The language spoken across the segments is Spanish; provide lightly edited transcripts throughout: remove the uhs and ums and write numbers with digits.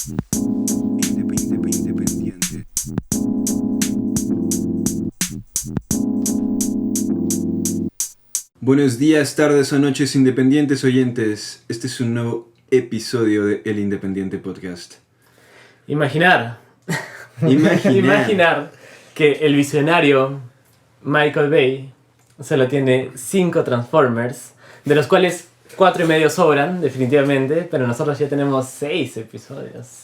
Independiente. Buenos días, tardes o noches, independientes oyentes. Este es un nuevo episodio de El Independiente Podcast. Imaginar Imaginar. que el visionario Michael Bay solo tiene 5 Transformers, de los cuales 4 y medio sobran, definitivamente, pero nosotros ya tenemos 6 episodios.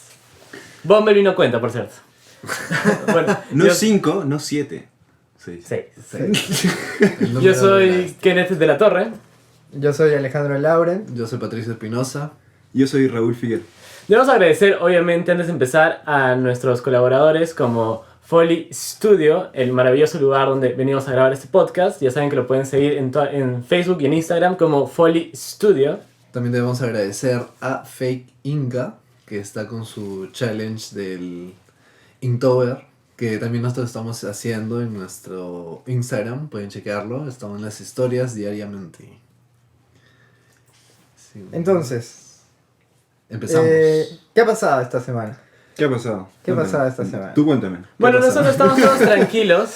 Bumblebee no cuenta, por cierto. Bueno, No 5, no 7. 6. 6. Yo soy Kenneth de la Torre. Yo soy Alejandro Lauren. Yo soy Patricio Espinosa. Yo soy Raúl Figuer. Debemos agradecer, obviamente, antes de empezar, a nuestros colaboradores como Foley Studio, el maravilloso lugar donde venimos a grabar este podcast. Ya saben que lo pueden seguir en Facebook y en Instagram como Foley Studio. También debemos agradecer a Fake Inca, que está con su challenge del Inktober, que también nosotros estamos haciendo en nuestro Instagram. Pueden chequearlo, estamos en las historias diariamente. Sí. Entonces, Empezamos. ¿qué ha pasado esta semana? ¿Qué ha pasado? ¿Qué ha Cuéntame. pasado esta semana? Tú cuéntame. Bueno, ¿Qué pasa? nosotros estamos todos tranquilos,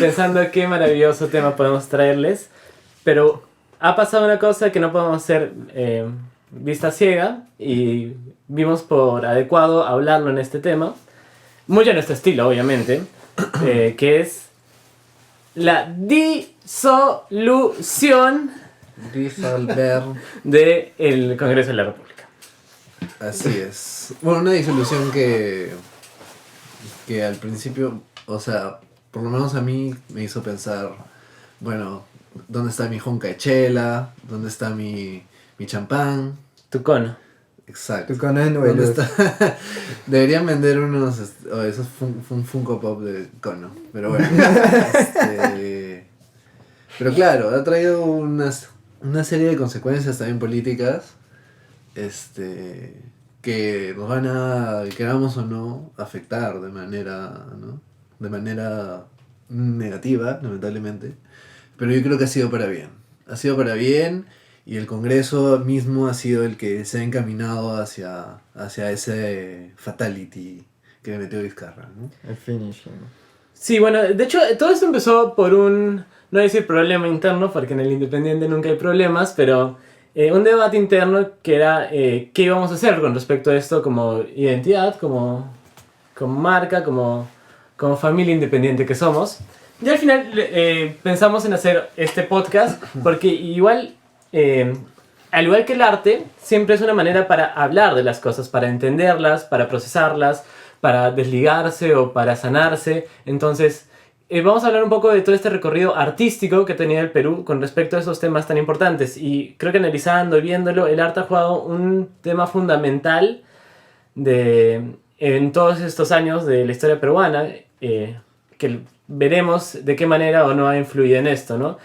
pensando qué maravilloso tema podemos traerles, pero ha pasado una cosa que no podemos hacer vista ciega y vimos por adecuado hablarlo en este tema, muy a nuestro estilo, obviamente, que es la disolución Disolver. del Congreso de la República. Así es. Bueno, una disolución que al principio, o sea, por lo menos a mí me hizo pensar, bueno, ¿dónde está mi jonca de chela? ¿Dónde está mi champán? Tu cono. Exacto. Tu cono de ¿Dónde Nubeluz. está? Deberían vender unos, esos Funko Pop de cono, pero bueno. Pero claro, ha traído una serie de consecuencias también políticas, que nos van a, queramos o no, afectar de manera, ¿no? De manera negativa, lamentablemente. Pero yo creo que ha sido para bien. Ha sido para bien y el Congreso mismo ha sido el que se ha encaminado hacia ese fatality que le metió Vizcarra, ¿no? El finishing. Sí, bueno, de hecho todo esto empezó por no decir problema interno, porque en el Independiente nunca hay problemas, pero un debate interno que era qué íbamos a hacer con respecto a esto como identidad, como marca, como familia independiente que somos. Y al final pensamos en hacer este podcast porque igual, al igual que el arte, siempre es una manera para hablar de las cosas, para entenderlas, para procesarlas, para desligarse o para sanarse. Entonces, vamos a hablar un poco de todo este recorrido artístico que tenía el Perú con respecto a esos temas tan importantes. Y creo que analizando y viéndolo, el arte ha jugado un tema fundamental en todos estos años de la historia peruana, que veremos de qué manera o no ha influido en esto, ¿no?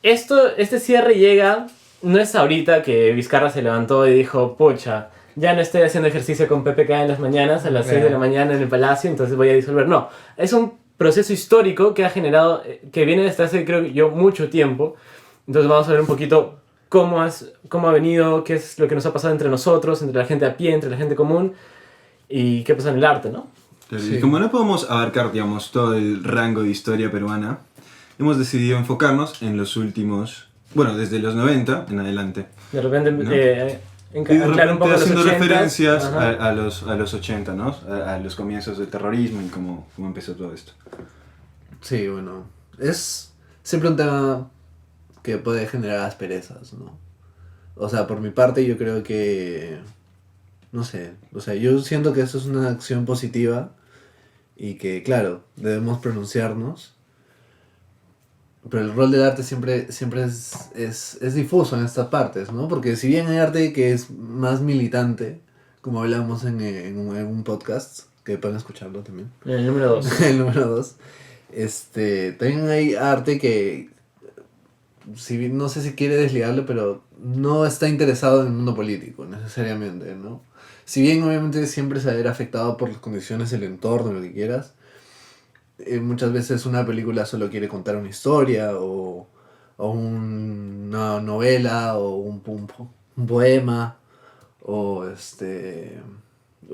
Este cierre llega, no es ahorita que Vizcarra se levantó y dijo, pucha, ya no estoy haciendo ejercicio con PPK en las mañanas a las 6 de la mañana en el Palacio, entonces voy a disolver. No, es un proceso histórico que ha generado, que viene desde hace, creo yo, mucho tiempo. Entonces vamos a ver un poquito cómo ha venido, qué es lo que nos ha pasado entre nosotros, entre la gente a pie, entre la gente común, y qué pasa en el arte, ¿no? Sí. Y como no podemos abarcar, digamos, todo el rango de historia peruana, hemos decidido enfocarnos en los últimos, bueno, desde los 90 en adelante. De repente, ¿No? Y de anclar un poco los haciendo 80s, referencias ajá. a los 80, ¿no? A los comienzos del terrorismo y cómo empezó todo esto. Sí, bueno, es siempre un tema que puede generar asperezas, ¿no? O sea, por mi parte yo creo que, no sé, o sea, yo siento que eso es una acción positiva y que, claro, debemos pronunciarnos, pero el rol del arte siempre es difuso en estas partes, ¿no? Porque si bien hay arte que es más militante, como hablamos en un podcast, que pueden escucharlo también, El número 2. el número 2, también hay arte que, si bien no sé si quiere desligarlo, pero no está interesado en el mundo político, necesariamente, ¿no? Si bien obviamente siempre se va a ver afectado por las condiciones del entorno, lo que quieras, muchas veces una película solo quiere contar una historia o una novela o un poema o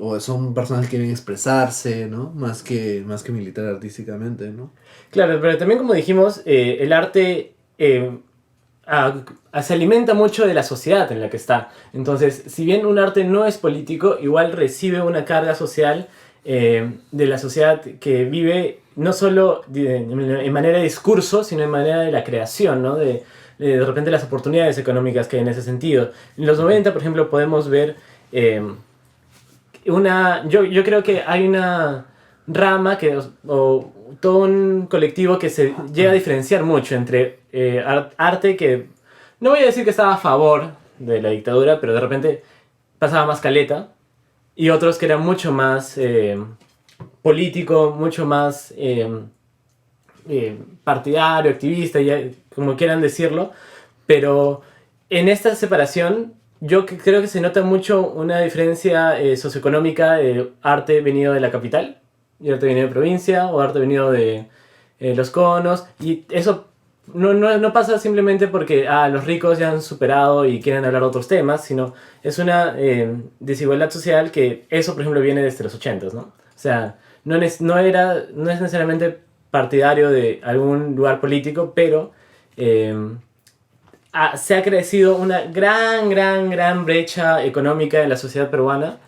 o son personas que quieren expresarse, ¿no? Más que militar artísticamente, ¿no? Claro, pero también como dijimos, el arte se alimenta mucho de la sociedad en la que está. Entonces, si bien un arte no es político, igual recibe una carga social de la sociedad que vive no solo en manera de discurso, sino en manera de la creación, ¿no? De repente las oportunidades económicas que hay en ese sentido. En los 90, por ejemplo, podemos ver yo creo que hay una rama o todo un colectivo que se llega a diferenciar mucho entre arte que no voy a decir que estaba a favor de la dictadura, pero de repente pasaba más caleta, y otros que eran mucho más político, mucho más partidario, activista, ya, como quieran decirlo, pero en esta separación yo creo que se nota mucho una diferencia socioeconómica de arte venido de la capital y arte venido de provincia o arte venido de los conos, y eso no pasa simplemente porque los ricos ya han superado y quieren hablar de otros temas, sino es una desigualdad social que eso, por ejemplo, viene desde los 80s, ¿no? O sea, no es necesariamente partidario de algún lugar político, pero se ha crecido una gran brecha económica en la sociedad peruana,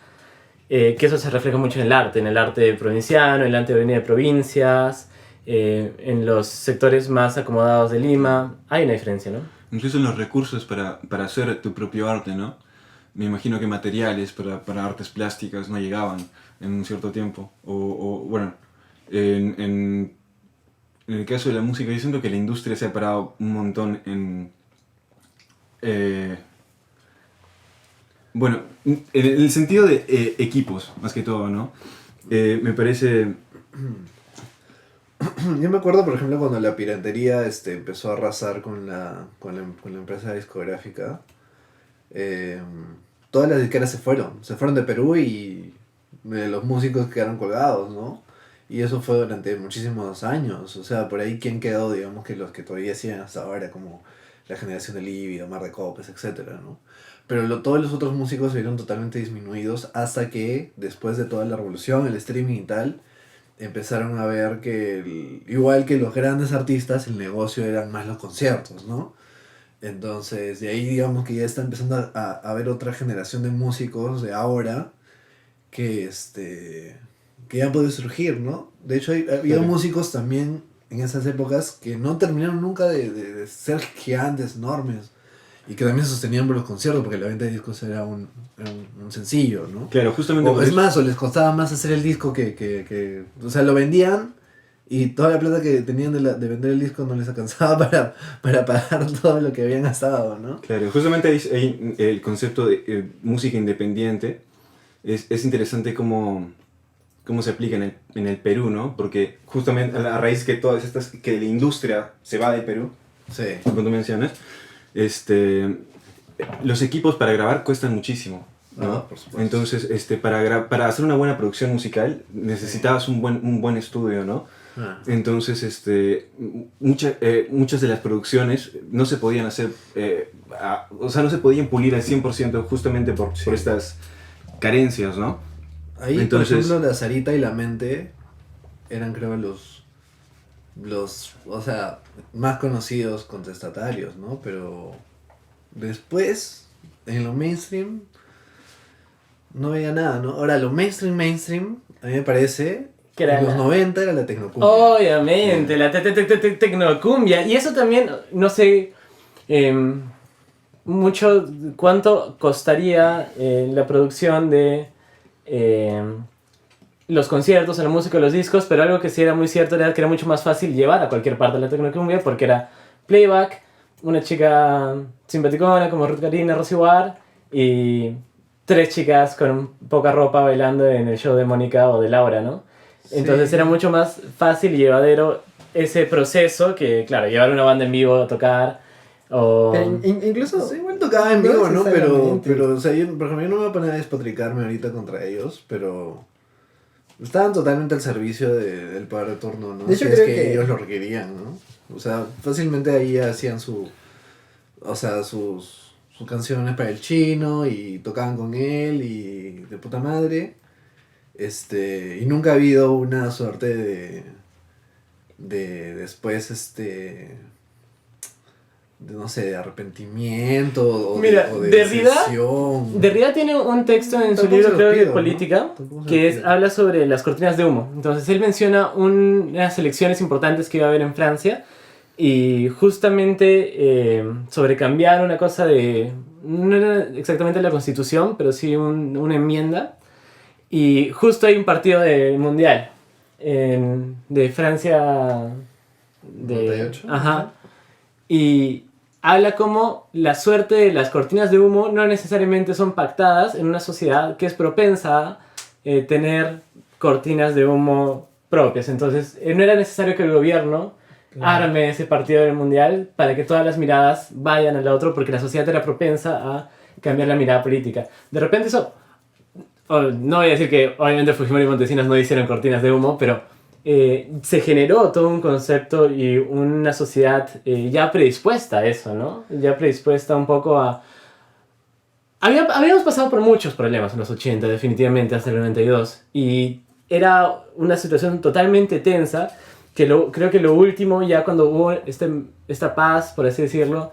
que eso se refleja mucho en el arte provinciano, en el arte que viene de provincias, en los sectores más acomodados de Lima. Hay una diferencia, ¿no? Incluso en los recursos para hacer tu propio arte, ¿no? Me imagino que materiales para artes plásticas no llegaban en un cierto tiempo. Bueno, en el caso de la música, yo siento que la industria se ha parado un montón en... bueno, en el sentido de equipos, más que todo, ¿no? Me parece... Yo me acuerdo, por ejemplo, cuando la piratería empezó a arrasar con la empresa discográfica. Todas las disqueras se fueron de Perú y los músicos quedaron colgados, ¿no? Y eso fue durante muchísimos años. O sea, por ahí quién quedó, digamos, que los que todavía siguen hasta ahora, como la generación de Lívido, Mar de Copes, etcétera, ¿no? Pero todos los otros músicos se vieron totalmente disminuidos hasta que, después de toda la revolución, el streaming y tal, empezaron a ver que, igual que los grandes artistas, el negocio eran más los conciertos, ¿no? Entonces, de ahí digamos que ya está empezando a haber otra generación de músicos de ahora que ya puede surgir, ¿no? De hecho, había músicos también en esas épocas que no terminaron nunca de ser gigantes, enormes, y que también sostenían por los conciertos, porque la venta de discos era un sencillo, ¿no? Claro, justamente... O, es más, o les costaba más hacer el disco que o sea, lo vendían y toda la plata que tenían de vender el disco no les alcanzaba para pagar todo lo que habían gastado, ¿no? Claro, justamente ahí el concepto de música independiente es interesante cómo se aplica en el Perú, ¿no? Porque justamente a raíz que todas estas, que la industria se va de Perú, Sí. como tú mencionas, los equipos para grabar cuestan muchísimo, ¿no? Por supuesto. Entonces, para hacer una buena producción musical necesitabas un buen estudio, ¿no? Entonces, muchas de las producciones no se podían hacer, o sea, no se podían pulir al 100% justamente por estas carencias, ¿no? Ahí, entonces, por ejemplo, la Sarita y la Mente eran, creo, los o sea, más conocidos contestatarios, ¿no? Pero después, en lo mainstream, no veía nada, ¿no? Ahora, lo mainstream, a mí me parece, Que era en los 90 era la tecnocumbia. Obviamente, la tecnocumbia. Y eso también, no sé mucho cuánto costaría la producción de los conciertos, la música, los discos, pero algo que sí era muy cierto era que era mucho más fácil llevar a cualquier parte de la tecnocumbia porque era playback, una chica simpaticona como Ruth Karina, Rosy War, y 3 chicas con poca ropa bailando en el show de Mónica o de Laura, ¿no? Entonces era mucho más fácil y llevadero ese proceso que, claro, llevar una banda en vivo a tocar o... Incluso... Sí, igual tocaba en vivo, ¿no? necesariamente. Pero, o sea, yo, por ejemplo, yo no me voy a poner a despotricarme ahorita contra ellos, pero estaban totalmente al servicio del poder de turno, ¿no? De hecho, Si es creo que que- ellos lo requerían, ¿no? O sea, fácilmente ahí hacían sus canciones para el chino y tocaban con él y de puta madre. Y nunca ha habido una suerte de después, no sé, de arrepentimiento o Mira, o de Derrida- decisión. Derrida tiene un texto en su Tampoco libro, se lo creo, de pido, ¿no? política, Tampoco se lo que pido. habla sobre las cortinas de humo. Entonces él menciona unas elecciones importantes que iba a haber en Francia y justamente sobre cambiar una cosa de... No era exactamente la constitución, pero sí una enmienda. Y justo hay un partido mundial de Francia... De, 98. ajá. Y habla como la suerte de las cortinas de humo no necesariamente son pactadas en una sociedad que es propensa a tener cortinas de humo propias. Entonces, no era necesario que el gobierno arme ese partido del mundial para que todas las miradas vayan al otro, porque la sociedad era propensa a cambiar la mirada política. De repente eso... no voy a decir que obviamente Fujimori y Montesinos no hicieron cortinas de humo, pero se generó todo un concepto y una sociedad ya predispuesta a eso, ¿no? Ya predispuesta un poco a... Habíamos pasado por muchos problemas en los 80, definitivamente, hasta el 92, y era una situación totalmente tensa, que creo que lo último, ya cuando hubo esta paz, por así decirlo,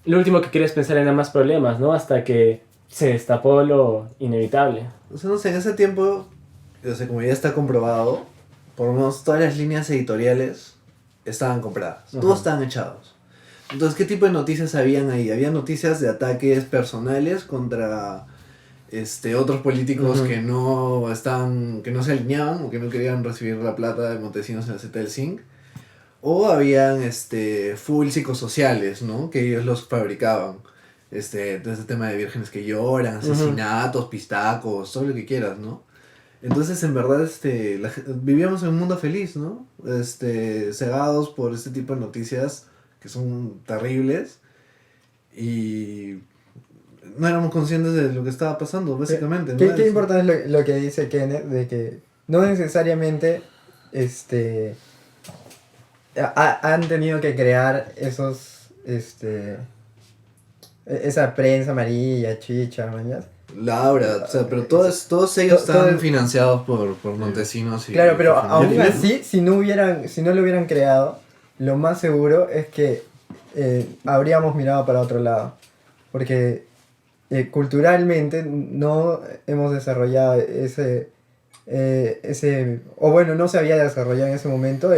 lo último que querías pensar eran más problemas, ¿no? Hasta que se destapó lo inevitable. O sea, no sé, en ese tiempo, o sea, como ya está comprobado, por lo menos todas las líneas editoriales estaban compradas. Ajá. Todos estaban echados. Entonces, ¿qué tipo de noticias habían ahí? Había noticias de ataques personales contra otros políticos Ujú. que no se alineaban o que no querían recibir la plata de Montesinos en la Z del Zinc. O habían full psicosociales, ¿no? Que ellos los fabricaban. Todo ese tema de vírgenes que lloran, asesinatos, pistacos, todo lo que quieras, ¿no? Entonces, en verdad, vivíamos en un mundo feliz, ¿no? Cegados por este tipo de noticias que son terribles y no éramos conscientes de lo que estaba pasando, básicamente, ¿no? Qué importante es lo que dice Kenneth, de que no necesariamente han tenido que crear esa prensa amarilla, chicha, mañas. Laura, o sea, pero todos ellos todo están el- financiados por Montesinos y... Claro, pero Fujimori. aún final- así, si no lo hubieran creado, lo más seguro es que habríamos mirado para otro lado. Porque culturalmente no hemos desarrollado o bueno, no se había desarrollado en ese momento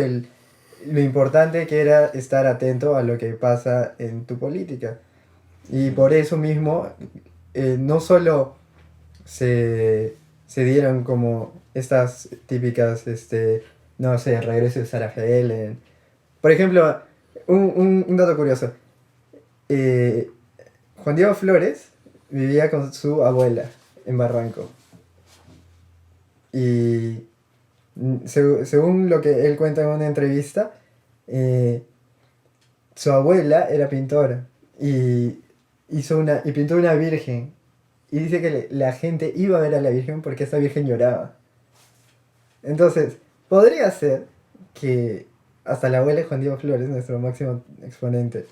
lo importante que era estar atento a lo que pasa en tu política. Y por eso mismo, no solo se dieron como estas típicas, no sé, regreso de Sarah Helen. Por ejemplo, un dato curioso. Juan Diego Flores vivía con su abuela en Barranco. Y según lo que él cuenta en una entrevista, su abuela era pintora y pintó una virgen. Y dice que la gente iba a ver a la virgen porque esa virgen lloraba. Entonces, podría ser que hasta la abuela de Juan Diego Flores, nuestro máximo exponente,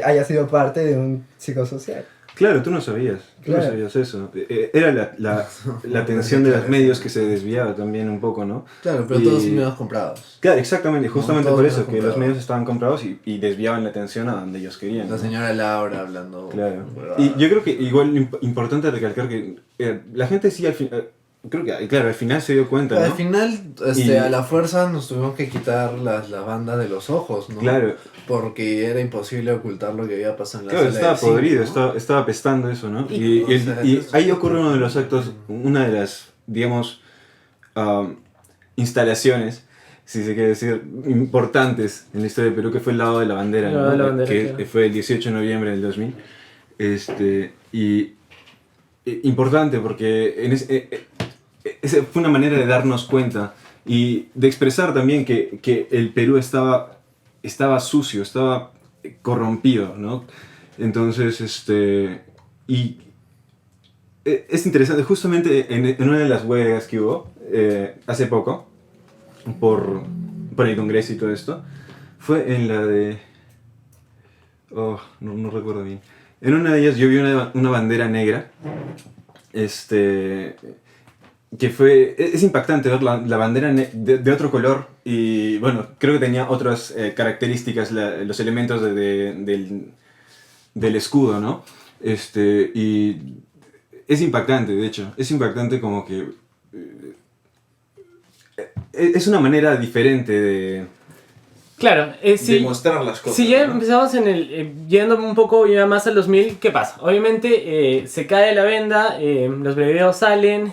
haya sido parte de un psicosocial. Claro, tú no sabías Claro. eso. Era la atención de los medios que se desviaba también un poco, ¿no? Claro, pero Y- todos medios comprados. Claro, exactamente, justamente todos por medios eso, que los comprados. medios estaban comprados y desviaban la atención a donde ellos querían. La ¿no? señora Laura hablando... Claro. huevadas. Y yo creo que igual importante recalcar que la gente sí al final, creo que, claro, al final se dio cuenta, ¿no? Al final, Y- a la fuerza nos tuvimos que quitar las bandas de los ojos, ¿no? Claro, Porque era imposible ocultar lo que había pasado en la claro, sala estaba del cine, podrido, ¿no? estaba apestando eso, ¿no? Y- Y ahí ocurre uno de los actos, una de las, digamos, instalaciones, si se quiere decir, importantes en la historia de Perú, que fue el lado de la bandera, El lado ¿no? de la bandera, que claro. fue el 18 de noviembre del 2000. Importante porque esa fue una manera de darnos cuenta y de expresar también que el Perú estaba sucio, estaba corrompido, ¿no? Entonces, y es interesante, justamente en una de las huelgas que hubo hace poco, por el Congreso y todo esto, fue en la de... Oh, no recuerdo bien. En una de ellas yo vi una bandera negra, es impactante ver la bandera de otro color y bueno, creo que tenía otras características, los elementos del escudo, ¿no? Y es impactante, de hecho, es impactante como que es una manera diferente Claro, de mostrar las cosas. Si ya ¿no? empezamos yendo un poco ya más al 2000, ¿qué pasa? Obviamente se cae la venda, los videos salen,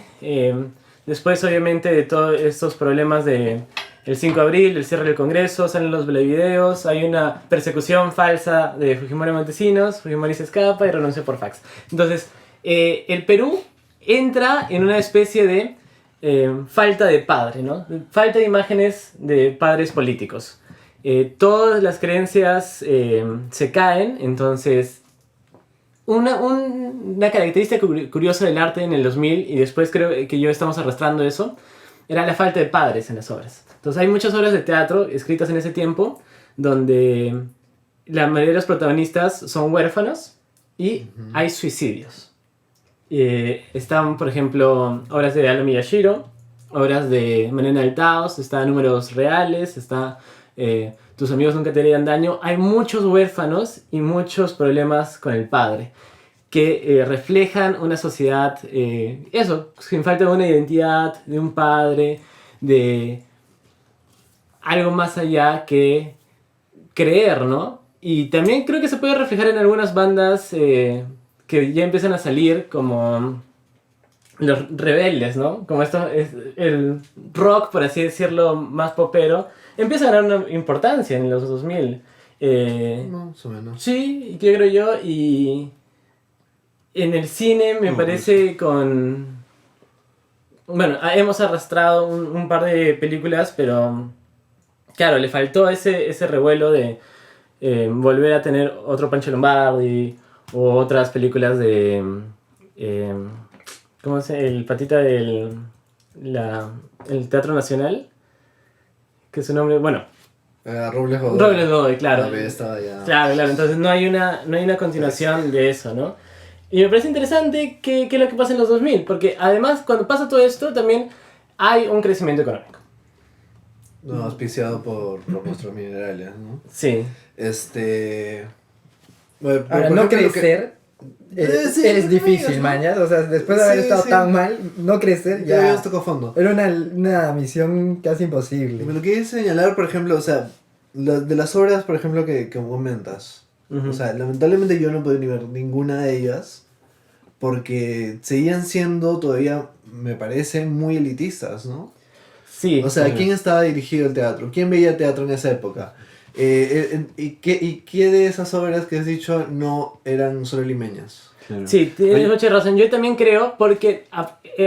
después obviamente de todos estos problemas de el 5 de abril, el cierre del Congreso, salen los videos, hay una persecución falsa de Fujimori a Montesinos, Fujimori se escapa y renuncia por fax. Entonces, el Perú entra en una especie de falta de padre, ¿no? Falta de imágenes de padres políticos. Todas las creencias se caen, entonces una característica curiosa del arte en el 2000, y después creo que yo estamos arrastrando eso, era la falta de padres en las obras. Entonces hay muchas obras de teatro escritas en ese tiempo donde la mayoría de los protagonistas son huérfanos y hay suicidios. Están, por ejemplo, obras de Alo Miyashiro, obras de Mariana del Taos, está Números Reales, está Tus amigos nunca te harían daño. Hay muchos huérfanos y muchos problemas con el padre que reflejan una sociedad, eso, sin falta de una identidad, de un padre, de algo más allá que creer, ¿no? Y también creo que se puede reflejar en algunas bandas que ya empiezan a salir, como los rebeldes, ¿no? Como esto es el rock, por así decirlo, más popero, empieza a ganar una importancia en los 2000. Más o menos. Sí, creo yo, y en el cine me parece con... Bueno, hemos arrastrado un par de películas, pero claro, le faltó ese revuelo de volver a tener otro Pancho Lombardi o otras películas de... ¿cómo se llama? El patita del el Teatro Nacional, que su nombre, bueno, Robles Godoy. Robles Godoy, claro. Estaba ya. Claro, entonces no hay una continuación de eso, ¿no? Y me parece interesante que es lo que pasa en los 2000, porque además cuando pasa todo esto también hay un crecimiento económico. No, auspiciado por nuestros minerales, ¿no? Sí. Bueno, Ahora, por no ejemplo, crecer sí, es difícil, ¿no? maña. O sea, después de haber Sí, estado sí. tan mal, no crecer Ya ya tocó fondo. era una misión casi imposible. Me lo quería señalar, por ejemplo, o sea, de las obras, por ejemplo, que comentas. Ujú. O sea, lamentablemente yo no puedo ni ver ninguna de ellas porque seguían siendo todavía, me parece, muy elitistas, ¿no? Sí. O sea, ¿quién estaba dirigido el teatro? ¿Quién veía teatro en esa época? ¿Y qué de esas obras que has dicho no eran solo limeñas? Claro. Sí, tienes Oye, mucha razón. Yo también creo, porque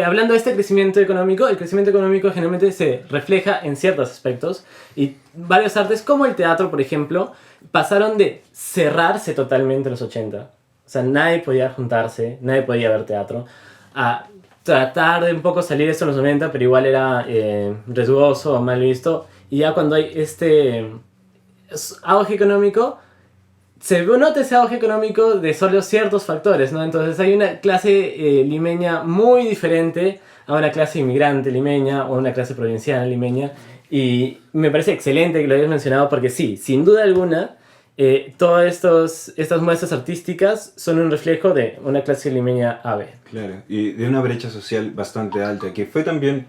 hablando de este crecimiento económico, el crecimiento económico generalmente se refleja en ciertos aspectos. Y varias artes, como el teatro, por ejemplo, pasaron de cerrarse totalmente en los 80. O sea, nadie podía juntarse, nadie podía ver teatro, a tratar de un poco salir de eso en los 90, pero igual era riesgoso o mal visto. Y ya cuando hay este auge económico, se nota ese auge económico de solo ciertos factores, ¿no? Entonces hay una clase limeña muy diferente a una clase inmigrante limeña o una clase provinciana limeña, y me parece excelente que lo hayas mencionado porque sí, sin duda alguna, todas estas muestras artísticas son un reflejo de una clase limeña AB. Claro, y de una brecha social bastante alta, que fue también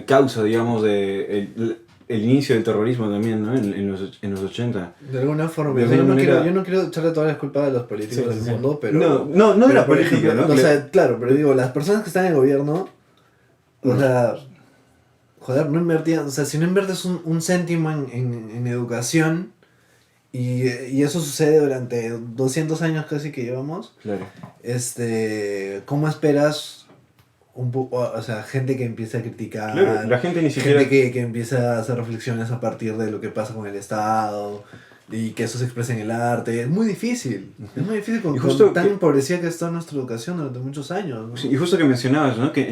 causa, digamos, de el inicio del terrorismo también, ¿no? En los 80. De alguna forma, De o sea, alguna manera- yo no quiero echarle todas las culpas a los políticos Sí, del sí, sí. mundo, pero... No de pero, la por política, ejemplo, ¿no? O sea, claro, pero digo, las personas que están en el gobierno, o sea, joder, no invertían, o sea, si no inviertes un céntimo en educación, y eso sucede durante 200 años casi que llevamos, Claro. ¿cómo esperas o sea, gente que empiece a criticar, Claro, la gente ni siquiera... gente que empieza a hacer reflexiones a partir de lo que pasa con el Estado y que eso se expresa en el arte? Es muy difícil. Es muy difícil Y justo con tan que- empobrecida que está nuestra educación durante muchos años, ¿no? Sí, y justo que mencionabas, ¿no? Que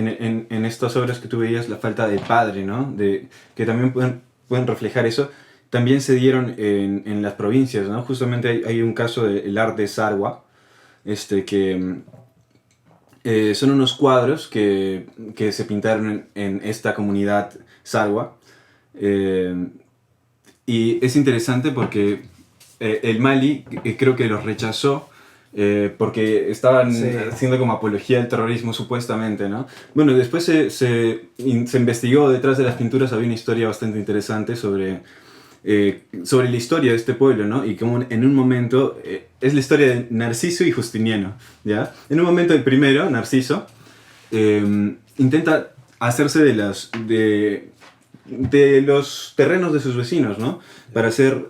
en estas obras que tú veías la falta de padre, ¿no? Que también pueden reflejar eso, también se dieron en las provincias, ¿no? Justamente hay un caso del arte de Sarwa, son unos cuadros que se pintaron en esta comunidad Salwa. Y es interesante porque el Mali creo que los rechazó porque estaban haciendo como apología al terrorismo supuestamente, ¿no? Bueno, después se investigó detrás de las pinturas, había una historia bastante interesante sobre la historia de este pueblo, ¿no? Y como en un momento, es la historia de Narciso y Justiniano, ¿ya? En un momento el primero, Narciso, intenta hacerse de los terrenos de sus vecinos, ¿no? Para hacer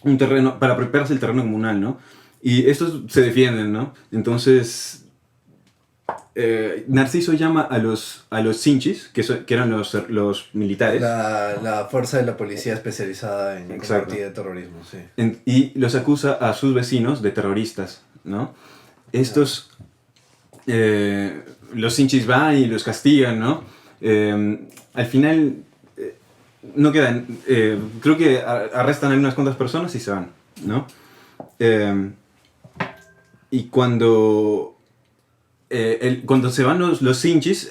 un terreno, para apropiarse el terreno comunal, ¿no? Y estos se defienden, ¿no? Entonces, Narciso llama a los Sinchis, que eran los militares. La fuerza de la policía especializada en combatir el terrorismo, sí. Y los acusa a sus vecinos de terroristas, ¿no? Estos, los Sinchis van y los castigan, ¿no? Al final, no quedan, creo que arrestan a unas cuantas personas y se van, ¿no? Y cuando se van los Sinchis,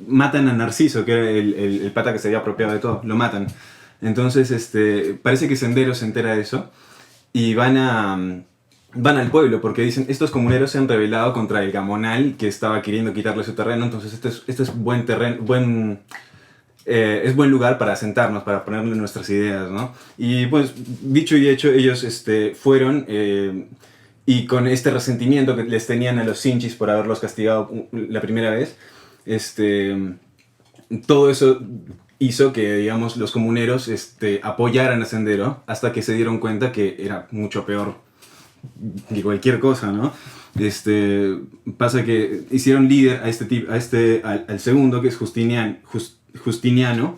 matan a Narciso, que era el pata que se había apropiado de todo, lo matan. Entonces, parece que Sendero se entera de eso y van al pueblo porque dicen, estos comuneros se han rebelado contra el gamonal que estaba queriendo quitarle su terreno, entonces este es buen terreno, es buen lugar para sentarnos, para ponerle nuestras ideas, ¿no? Y pues, dicho y hecho, ellos fueron... y con este resentimiento que les tenían a los Sinchis por haberlos castigado la primera vez, todo eso hizo que, digamos, los comuneros apoyaran a Sendero hasta que se dieron cuenta que era mucho peor que cualquier cosa, ¿no? Pasa que hicieron líder al segundo, que es Justiniano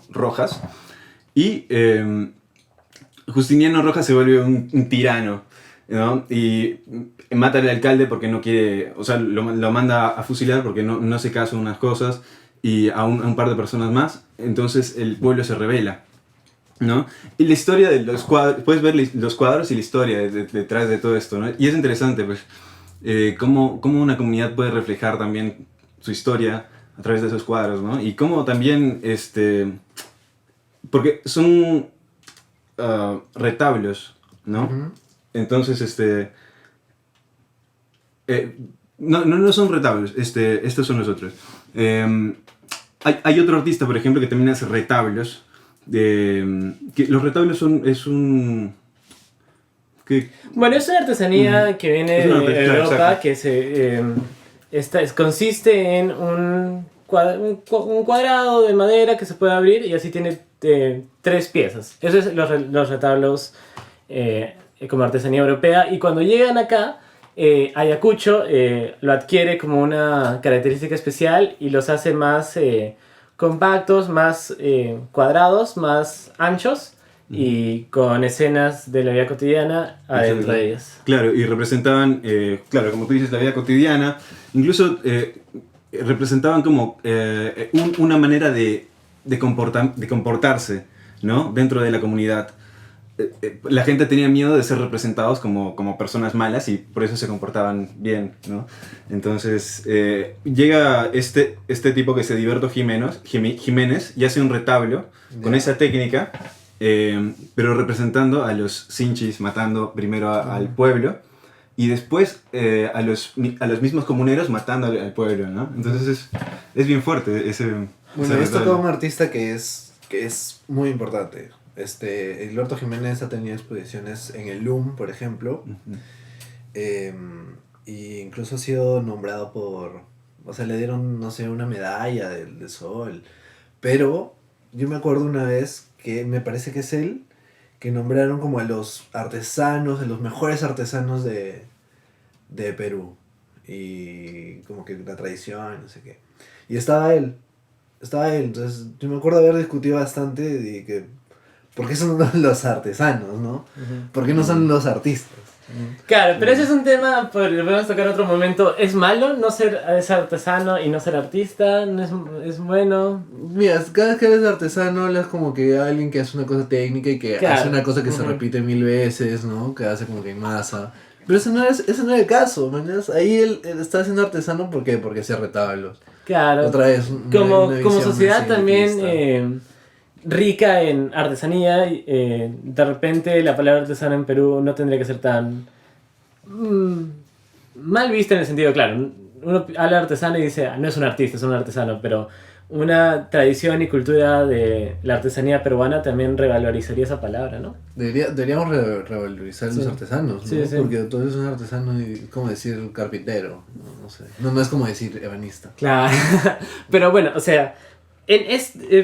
Rojas, y Justiniano Rojas se vuelve un tirano, ¿no? Y mata al alcalde porque no quiere, o sea, lo manda a fusilar porque no se casan unas cosas, y a un par de personas más. Entonces el pueblo se rebela, ¿no? Y la historia de los cuadros, puedes ver los cuadros y la historia detrás de todo esto, ¿no? Y es interesante, pues, cómo una comunidad puede reflejar también su historia a través de esos cuadros, ¿no? Y cómo también, porque son retablos, ¿no? Uh-huh. Entonces, no son retablos, estos son los otros. Hay otro artista, por ejemplo, que también hace retablos. Que los retablos Bueno, es una artesanía que viene de Europa, que consiste en un cuadrado de madera que se puede abrir y así tiene 3 piezas. Eso es los retablos como artesanía europea. Y cuando llegan acá, Ayacucho lo adquiere como una característica especial y los hace más compactos, más cuadrados, más anchos y con escenas de la vida cotidiana adentro de ellas. Claro, y representaban, claro, como tú dices, la vida cotidiana. Incluso representaban como una manera de comportarse, ¿no? Dentro de la comunidad. La gente tenía miedo de ser representados como personas malas y por eso se comportaban bien, ¿no? Entonces llega este tipo que es Ediberto Jiménez y hace un retablo con esa técnica, pero representando a los Sinchis, matando primero al pueblo y después a los mismos comuneros matando al pueblo, ¿no? Entonces es bien fuerte ese bueno, esto todo un artista que es muy importante. Ediberto Jiménez ha tenido exposiciones en el LUM, por ejemplo, y incluso ha sido nombrado o sea, le dieron, no sé, una medalla del Sol, pero yo me acuerdo una vez que me parece que es él, que nombraron como a los artesanos, de los mejores artesanos de Perú, y como que la tradición, no sé qué, y estaba él, entonces yo me acuerdo haber discutido bastante de que ¿por qué son los artesanos, no? Uh-huh. ¿Por qué no son los artistas? Claro, pero ese es un tema, lo podemos tocar en otro momento. ¿Es malo no ser artesano y no ser artista? ¿No es bueno? Mira, cada vez que eres artesano, es como que alguien que hace una cosa técnica y que hace una cosa que se repite 1000 veces, ¿no? Que hace como que en masa. Pero ese no era el caso, mañas. Ahí él estaba siendo artesano, ¿por qué? Porque hacía retablos. Claro. Otra vez, Como una visión sociedad más también elitista. rica en artesanía, de repente la palabra artesano en Perú no tendría que ser tan mal vista en el sentido, claro, uno habla de artesano y dice, "Ah, no es un artista, es un artesano", pero una tradición y cultura de la artesanía peruana también revalorizaría esa palabra, ¿no? Deberíamos revalorizar los artesanos, ¿no? Sí, sí. Porque tú eres un artesano y es como decir carpintero, no sé. No es como decir ebanista. Claro, pero bueno, o sea,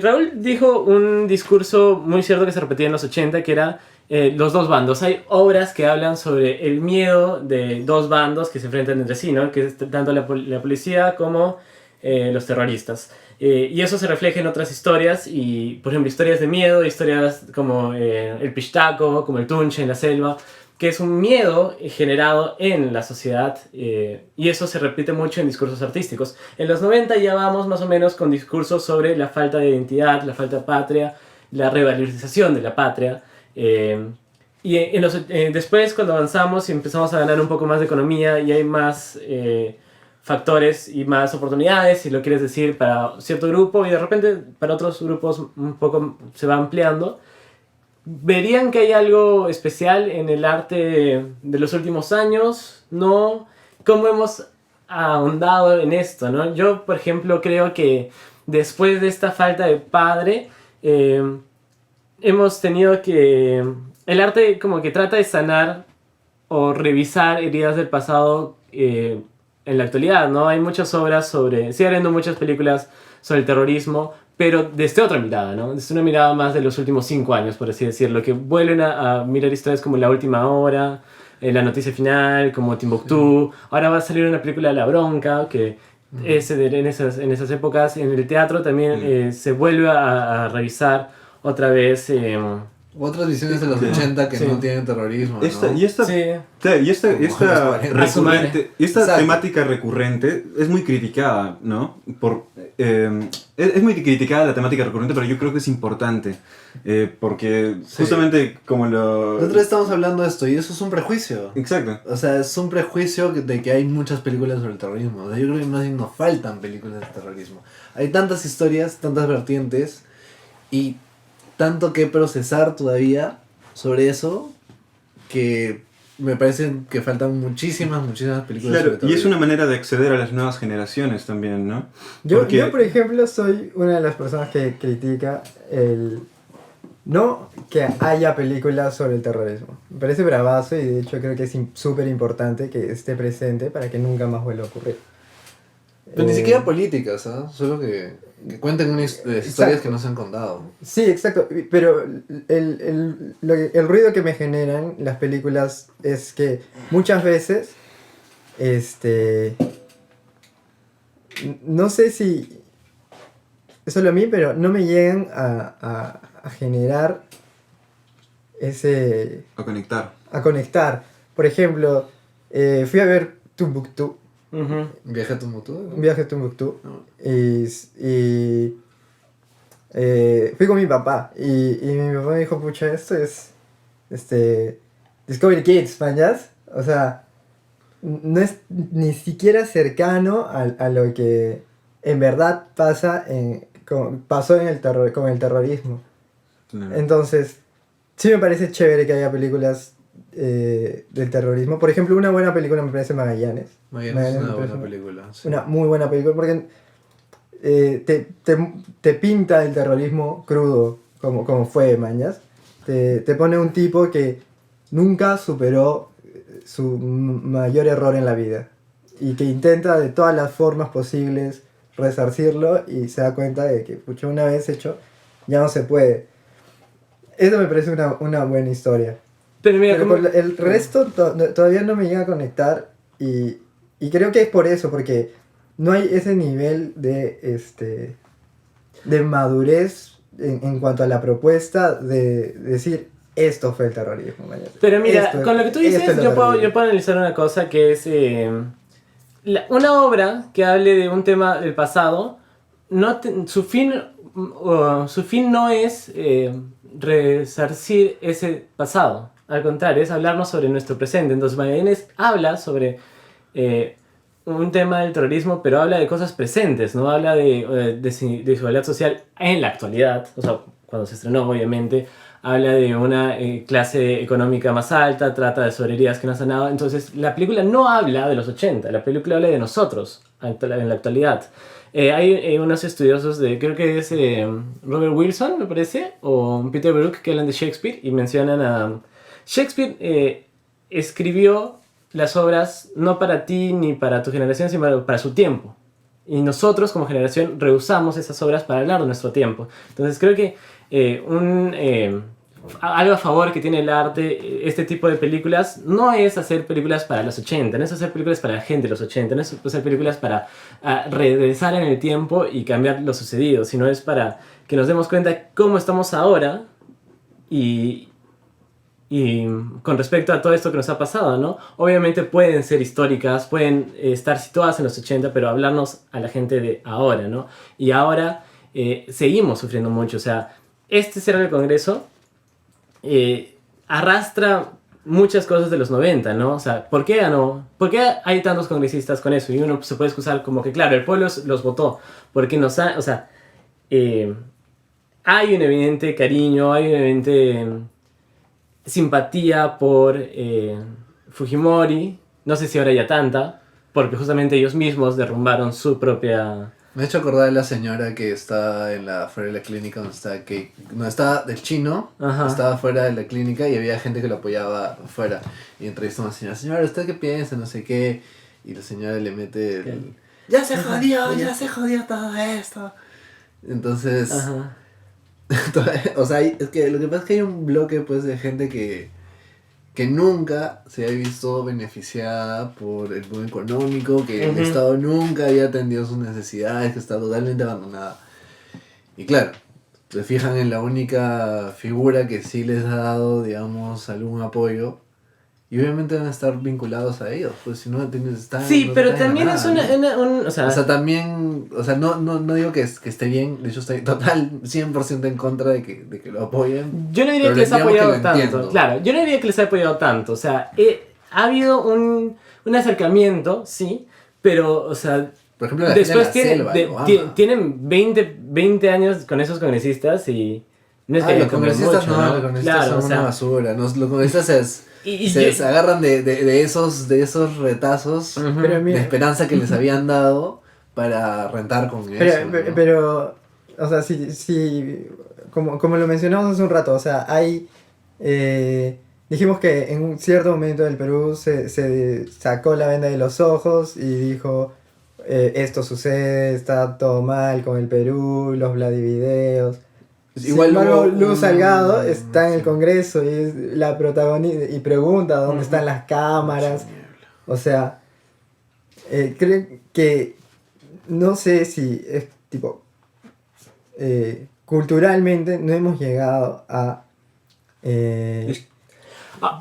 Raúl dijo un discurso muy cierto que se repetía en los 80, que era los dos bandos. Hay obras que hablan sobre el miedo de dos bandos que se enfrentan entre sí, ¿no? Que es tanto la policía como los terroristas. Y eso se refleja en otras historias, y por ejemplo historias de miedo, historias como el Pistaco, como el Tunche en la selva, que es un miedo generado en la sociedad, y eso se repite mucho en discursos artísticos. En los 90 ya vamos más o menos con discursos sobre la falta de identidad, la falta de patria, la revalorización de la patria. Después, cuando avanzamos y empezamos a ganar un poco más de economía y hay más factores y más oportunidades, si lo quieres decir, para cierto grupo, y de repente para otros grupos un poco se va ampliando, ¿verían que hay algo especial en el arte de los últimos años? ¿No? ¿Cómo hemos ahondado en esto, no? Yo, por ejemplo, creo que después de esta falta de padre, hemos tenido que... El arte como que trata de sanar o revisar heridas del pasado en la actualidad, ¿no? Hay muchas obras sobre... Sigue habiendo muchas películas sobre el terrorismo, pero desde otra mirada, ¿no? Desde una mirada más de los últimos 5 años, por así decirlo, que vuelven a mirar historias como La Última Hora, La Noticia Final, como Timbuktu. Ahora va a salir una película La Bronca, que en esas épocas en el teatro también se vuelve a revisar otra vez... Otras visiones de los 80 que no tienen terrorismo, ¿no? Claro, y esta recurrente, y esta Exacto. temática recurrente es muy criticada, ¿no? Es muy criticada la temática recurrente, pero yo creo que es importante. Porque justamente como lo... Nosotros estamos hablando de esto y eso es un prejuicio. Exacto. O sea, es un prejuicio de que hay muchas películas sobre el terrorismo. O sea, yo creo que no faltan películas de terrorismo. Hay tantas historias, tantas vertientes y tanto que procesar todavía sobre eso que me parece que faltan muchísimas películas Claro, sobre y es terrorismo. una manera de acceder a las nuevas generaciones también, ¿no? Yo, por ejemplo, soy una de las personas que critica el... No que haya películas sobre el terrorismo. Me parece bravazo y de hecho creo que es súper importante que esté presente para que nunca más vuelva a ocurrir. Pero ni siquiera políticas, ¿ah? Solo que cuenten historias Exacto. que no se han contado. Sí, exacto. Pero el ruido que me generan las películas es que muchas veces, no sé si es solo a mí, pero no me llegan a generar ese... A conectar. a conectar. Por ejemplo, fui a ver Timbuktu, Uh-huh. ¿Viaje a Timbuktu? un viaje a Timbuktu, No. y fui con mi papá, y mi papá me dijo, pucha, esto es Discovery Kids, ¿mañas? O sea, no es ni siquiera cercano a lo que en verdad pasó con el terrorismo. Claro. Entonces, sí me parece chévere que haya películas del terrorismo. Por ejemplo, una buena película me parece Magallanes. Magallanes es me una parece buena película. Sí. una muy buena película porque te pinta el terrorismo crudo como fue, mañas. Te pone un tipo que nunca superó su mayor error en la vida y que intenta de todas las formas posibles resarcirlo y se da cuenta de que, pucha, una vez hecho, ya no se puede. Eso me parece una buena historia. Pero mira, Pero como... con el resto todavía no me llega a conectar y creo que es por eso, porque no hay ese nivel de madurez en cuanto a la propuesta de decir esto fue el terrorismo. Mañana. Pero mira, Esto- con lo que tú esto dices, es lo yo puedo terrible. analizar una cosa que es... una obra que hable de un tema del pasado, su fin no es resarcir ese pasado. al contrario, es hablarnos sobre nuestro presente. Entonces Magallanes habla sobre un tema del terrorismo, pero habla de cosas presentes, no habla de desigualdad social en la actualidad, o sea, cuando se estrenó obviamente, habla de una clase económica más alta, trata de sobrevidas que no han sanado. Entonces la película no habla de los 80, la película habla de nosotros en la actualidad. Hay unos estudiosos creo que es Robert Wilson, me parece, o Peter Brook, que hablan de Shakespeare y mencionan a... Shakespeare escribió las obras no para ti ni para tu generación, sino para su tiempo. Y nosotros como generación rehusamos esas obras para hablar de nuestro tiempo. Entonces creo que algo a favor que tiene el arte, este tipo de películas, no es hacer películas para los 80, no es hacer películas para la gente de los 80, no es hacer películas para regresar en el tiempo y cambiar lo sucedido, sino es para que nos demos cuenta cómo estamos ahora y con respecto a todo esto que nos ha pasado, ¿no? Obviamente pueden ser históricas, pueden estar situadas en los 80, pero hablarnos a la gente de ahora, ¿no? Y ahora seguimos sufriendo mucho, o sea, este cierre del Congreso arrastra muchas cosas de los 90, ¿no? O sea, ¿por qué ganó? ¿Por qué hay tantos congresistas con eso? Y uno se puede excusar como que, claro, el pueblo los votó, porque o sea, hay un evidente cariño, hay un evidente simpatía por Fujimori, no sé si ahora ya tanta, porque justamente ellos mismos derrumbaron su propia... Me he hecho acordar de la señora que está fuera de la clínica donde está del chino. Ajá. Estaba fuera de la clínica y había gente que lo apoyaba afuera. Y entrevistó a una señora, ¿usted qué piensa? No sé qué. Y la señora le mete ya se jodió todo esto. Entonces, Ajá. o sea, es que lo que pasa es que hay un bloque pues de gente que nunca se ha visto beneficiada por el boom económico, que el Estado nunca había atendido sus necesidades, que está totalmente abandonada. Y claro, se fijan en la única figura que sí les ha dado, digamos, algún apoyo, y obviamente van a estar vinculados a ellos, pues si no están... Sí, no pero traen también nada, es ¿no? o sea, también, o sea, no digo que esté bien, de hecho estoy total 100% en contra de que lo apoyen. yo no diría pero que les ha digamos que apoyado lo tanto. entiendo. Claro, yo no diría que les ha apoyado tanto. O sea, ha habido un acercamiento, sí, pero, o sea, Por ejemplo, la gente después de la selva, lo ama. tienen 20 años con esos congresistas y no es que los hayan cambiado congresistas mucho, los congresistas Claro, son o sea, una basura. Los congresistas y se agarran de esos retazos Pero de mira, esperanza que les habían dado para rentar con eso. ¿no? pero, o sea, como lo mencionamos hace un rato, o sea, dijimos que en un cierto momento del Perú se sacó la venda de los ojos y dijo, esto sucede, está todo mal con el Perú, los Vladivideos. Igual Sin embargo, hubo Luz un- Salgado está en el sí. Congreso y es la protagonista y pregunta dónde están las cámaras. O sea, creo que no sé si es tipo culturalmente no hemos llegado a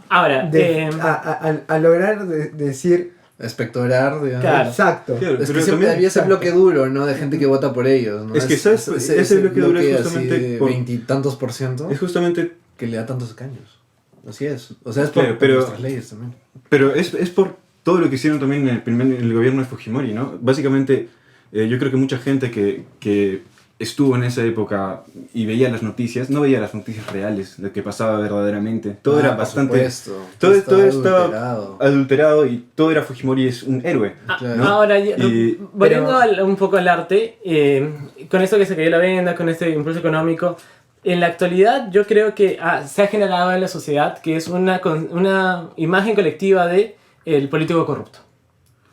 ahora, a lograr decir Espectorar, digamos. Claro. exacto. Claro, Es que pero siempre también- había ese bloque duro, ¿no? De gente que vota por ellos, ¿no? Es que, ¿sabes? Ese bloque duro es justamente por- veintitantos % Es justamente, que le da tantos escaños. Así es. O sea, es Claro, por pero- nuestras leyes también. pero es por todo lo que hicieron también en el gobierno de Fujimori, ¿no? Básicamente, yo creo que mucha gente que estuvo en esa época y veía las noticias, no veía las noticias reales, lo que pasaba verdaderamente. Todo era por bastante... supuesto. Todo Estaba estaba adulterado. adulterado y todo era Fujimori es un héroe. Claro. ¿no? Ahora, Y- volviendo pero- un poco al arte, con esto que se cayó la venda, con este impulso económico, en la actualidad yo creo que se ha generado en la sociedad que es una imagen colectiva de el político corrupto.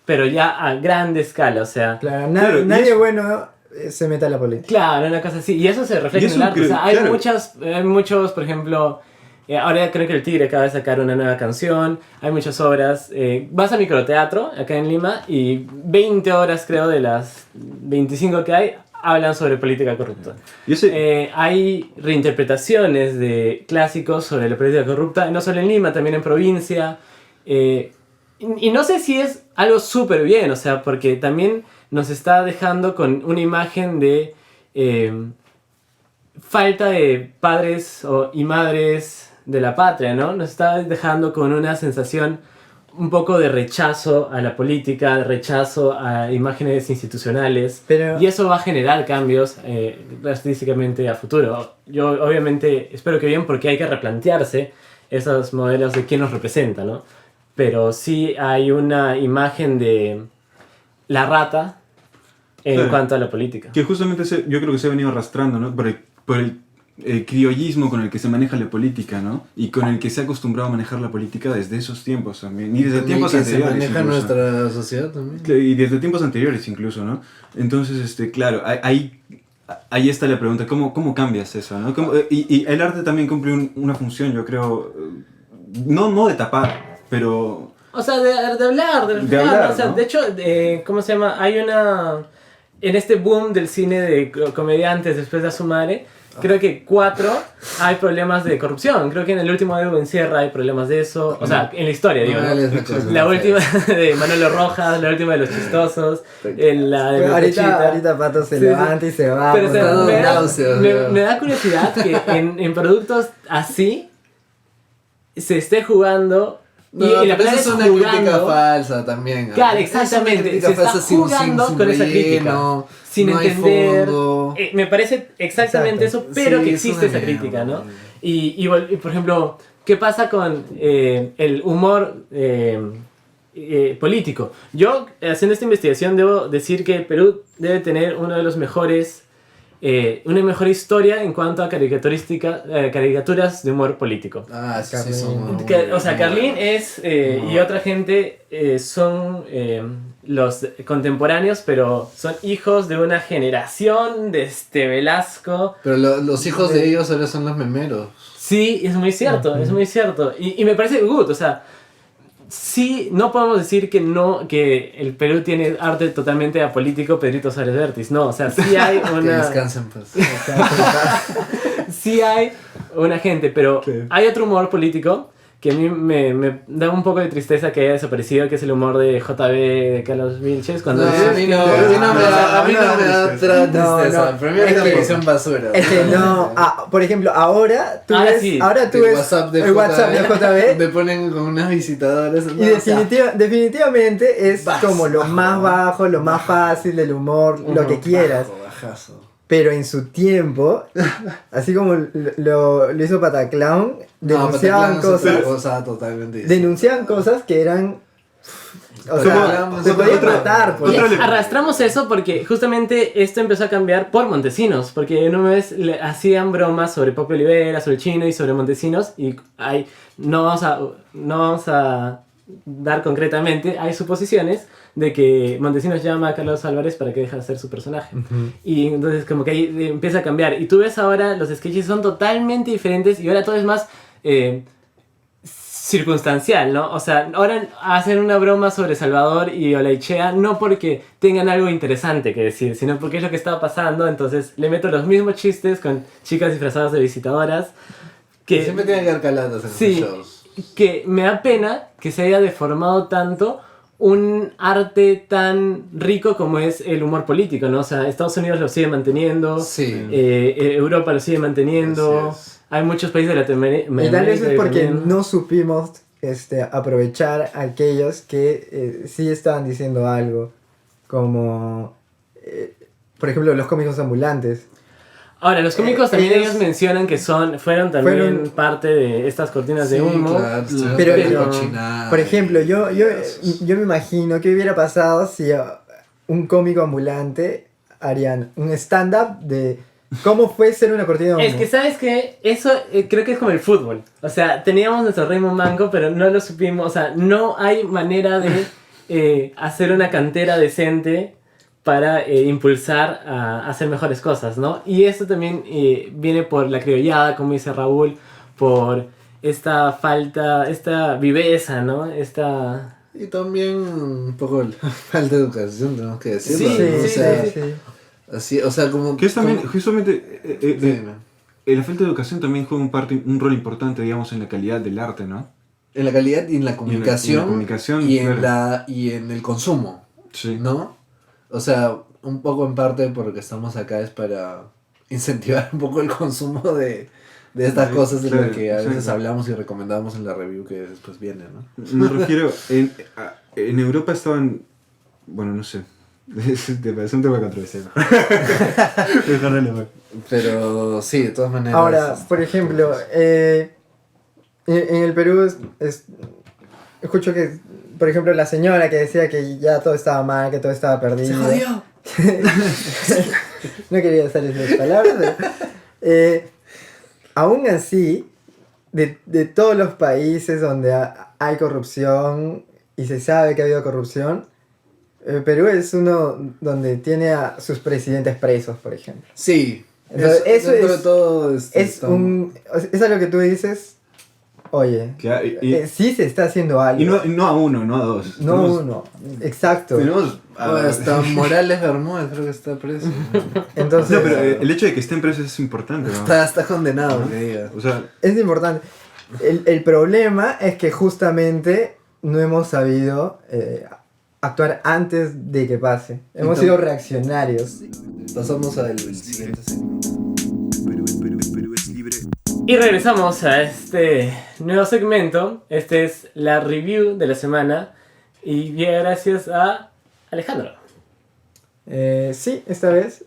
Pero ya a grande escala, o sea... Claro, Claro, y nadie es- bueno se mete a la política. Claro, una cosa así. Y eso se refleja Y en eso el arte. O sea, hay claro. muchos, por ejemplo, ahora creo que el Tigre acaba de sacar una nueva canción. Hay muchas obras. Vas a microteatro acá en Lima y 20 horas, creo, de las 25 que hay, hablan sobre política corrupta. Y ese, Hay reinterpretaciones de clásicos sobre la política corrupta, no solo en Lima, también en provincia. Y no sé si es algo súper bien, o sea, porque también nos está dejando con una imagen de falta de padres y madres de la patria, ¿no? Nos está dejando con una sensación un poco de rechazo a la política, de rechazo a imágenes institucionales, Pero- y eso va a generar cambios drásticamente a futuro. Yo obviamente espero que bien, porque hay que replantearse esos modelos de quién nos representa, ¿no? Pero sí hay una imagen de la rata en Claro. cuanto a la política. Que justamente yo creo que se ha venido arrastrando, ¿no? Por el criollismo con el que se maneja la política, ¿no? Y con el que se ha acostumbrado a manejar la política desde esos tiempos también. Y desde tiempos que se anteriores. maneja incluso. nuestra sociedad también. Y desde tiempos anteriores incluso, ¿no? Entonces, claro, ahí está la pregunta, ¿cómo cambias eso, ¿no? Y el arte también cumple una función, yo creo, no de tapar, pero... O sea, de hablar, de reflexionar, hablar, ¿no? O sea, ¿no? de hecho, ¿cómo se llama? Hay una... En este boom del cine de comediantes después de Asumare, creo que 4 hay problemas de corrupción. Creo que en el último de Evo Sierra hay problemas de eso. O sea, en la historia, digo, ¿no? La última de Manolo Rojas, la última de Los Chistosos, la de Ahorita Pato se levanta y se va. Pero o sea, todo me da, náuseas, me da curiosidad que en productos así se esté jugando. No, y la pero plana esa es es una crítica jugando. falsa también. Claro, Es una exactamente. crítica Se está falsa jugando con esa crítica. relleno, Sin no hay entender. fondo. Me parece exactamente Exacto. eso, pero Sí, que es una existe esa mierda, crítica, ¿no? man. Y, por ejemplo, ¿qué pasa con el humor político? Yo, haciendo esta investigación, debo decir que Perú debe tener uno de los mejores, una mejor historia en cuanto a caricaturas de humor político. Ah, sí, Carlín. son O sea, Carlín es, y otra gente son los contemporáneos, pero son hijos de una generación de Velasco. Pero los hijos de ellos ahora son los memeros. Sí, es muy cierto, es muy cierto. Y me parece good, o sea, sí, no podemos decir que el Perú tiene arte totalmente apolítico, Pedrito Suárez Vértiz, no, o sea, sí hay Que una... descansen, pues. Sí hay una gente, pero hay otro humor político que a mí me da un poco de tristeza que haya desaparecido, que es el humor de JB, de Carlos Vilches, cuando No, dice- a mí no me da otra No, tristeza. no. Para mí es Es una que- producción basura. Es que no, por ejemplo, ahora tú Ahora ves, sí. ahora tú El ves WhatsApp de el WhatsApp de JB Te ponen con unas visitadoras. y definitivamente es Bajo, como lo bajo, más bajo, lo más fácil del humor, lo que quieras. Bajazo. Pero en su tiempo, así como lo hizo Pataclown, denunciaban cosas, totalmente distinta. denunciaban cosas que eran, o Como- sea, se como podían otro- matar por Y eso. arrastramos eso porque justamente esto empezó a cambiar por Montesinos, porque en una vez le hacían bromas sobre Pope Olivera, sobre el chino y sobre Montesinos, y no vamos a dar concretamente, hay suposiciones de que Montesinos llama a Carlos Álvarez para que deje de hacer su personaje. Y entonces como que ahí empieza a cambiar. Y tú ves ahora los sketches son totalmente diferentes y ahora todo es más circunstancial, ¿no? O sea, ahora hacen una broma sobre Salvador y Olaichea no porque tengan algo interesante que decir, sino porque es lo que estaba pasando, entonces le meto los mismos chistes con chicas disfrazadas de visitadoras. Que, Siempre tiene que haber calatas en Sí. los shows. que me da pena que se haya deformado tanto un arte tan rico como es el humor político, ¿no? O sea, Estados Unidos lo sigue manteniendo, Sí. Europa lo sigue manteniendo, Así es. hay muchos países de Latinoamérica. Y tal vez es que porque también- no supimos aprovechar a aquellos que sí estaban diciendo algo, como por ejemplo los cómicos ambulantes. Ahora, los cómicos también ellos- ellos mencionan que fueron también Fueron- parte de estas cortinas de Sí, humo. claro, Pero- de pero- cochinada Por y- ejemplo, yo me imagino qué hubiera pasado si un cómico ambulante harían un stand-up de cómo fue ser una cortina de humo. Es que, ¿sabes qué? Eso creo que es como el fútbol. O sea, teníamos nuestro Raymond Manco, pero no lo supimos. O sea, no hay manera de hacer una cantera decente para impulsar a hacer mejores cosas, ¿no? Y esto también viene por la criollada, como dice Raúl, por esta falta, esta viveza, ¿no? Esta... Y también un poco la falta de educación, tenemos que decirlo. Sí, ¿no? sí, O sea, sí, sí. así, o sea, como... Que es también, como- justamente, Sí, la falta de educación también juega un rol importante, digamos, en la calidad del arte, ¿no? en la calidad y en la comunicación, comunicación, y en claro. y en el consumo, Sí. ¿no? O sea, un poco en parte por lo que estamos acá es para incentivar un poco el consumo de de estas cosas de Claro, las que a veces exacto. hablamos y recomendamos en la review que después viene, ¿no? Me refiero, en Europa estaban, bueno, no sé, es un tema controversial. Mejor no lo voy. Pero sí, de todas maneras. Ahora, por ejemplo, en el Perú escucho que, por ejemplo, la señora que decía que ya todo estaba mal, que todo estaba perdido. ¡Se jodió! No quería usar esas palabras, pero, aún así, de todos los países donde hay corrupción y se sabe que ha habido corrupción, Perú es uno donde tiene a sus presidentes presos, por ejemplo. Sí. Entonces, eso dentro es- de todo Es algo que tú dices, oye, sí se está haciendo algo. Y no a uno, no a dos. No Tenemos- uno, exacto. Tenemos hasta Morales Bermúdez creo que está preso. Entonces, No, pero el hecho de que estén presos es importante, ¿no? Está condenado, que diga. O sea, es importante. El problema es que justamente no hemos sabido actuar antes de que pase. Hemos sido reaccionarios. Pasamos al siguiente segmento. Perú es libre. Y regresamos a este nuevo segmento. Este es la review de la semana. Y bien, gracias a Alejandro. Sí,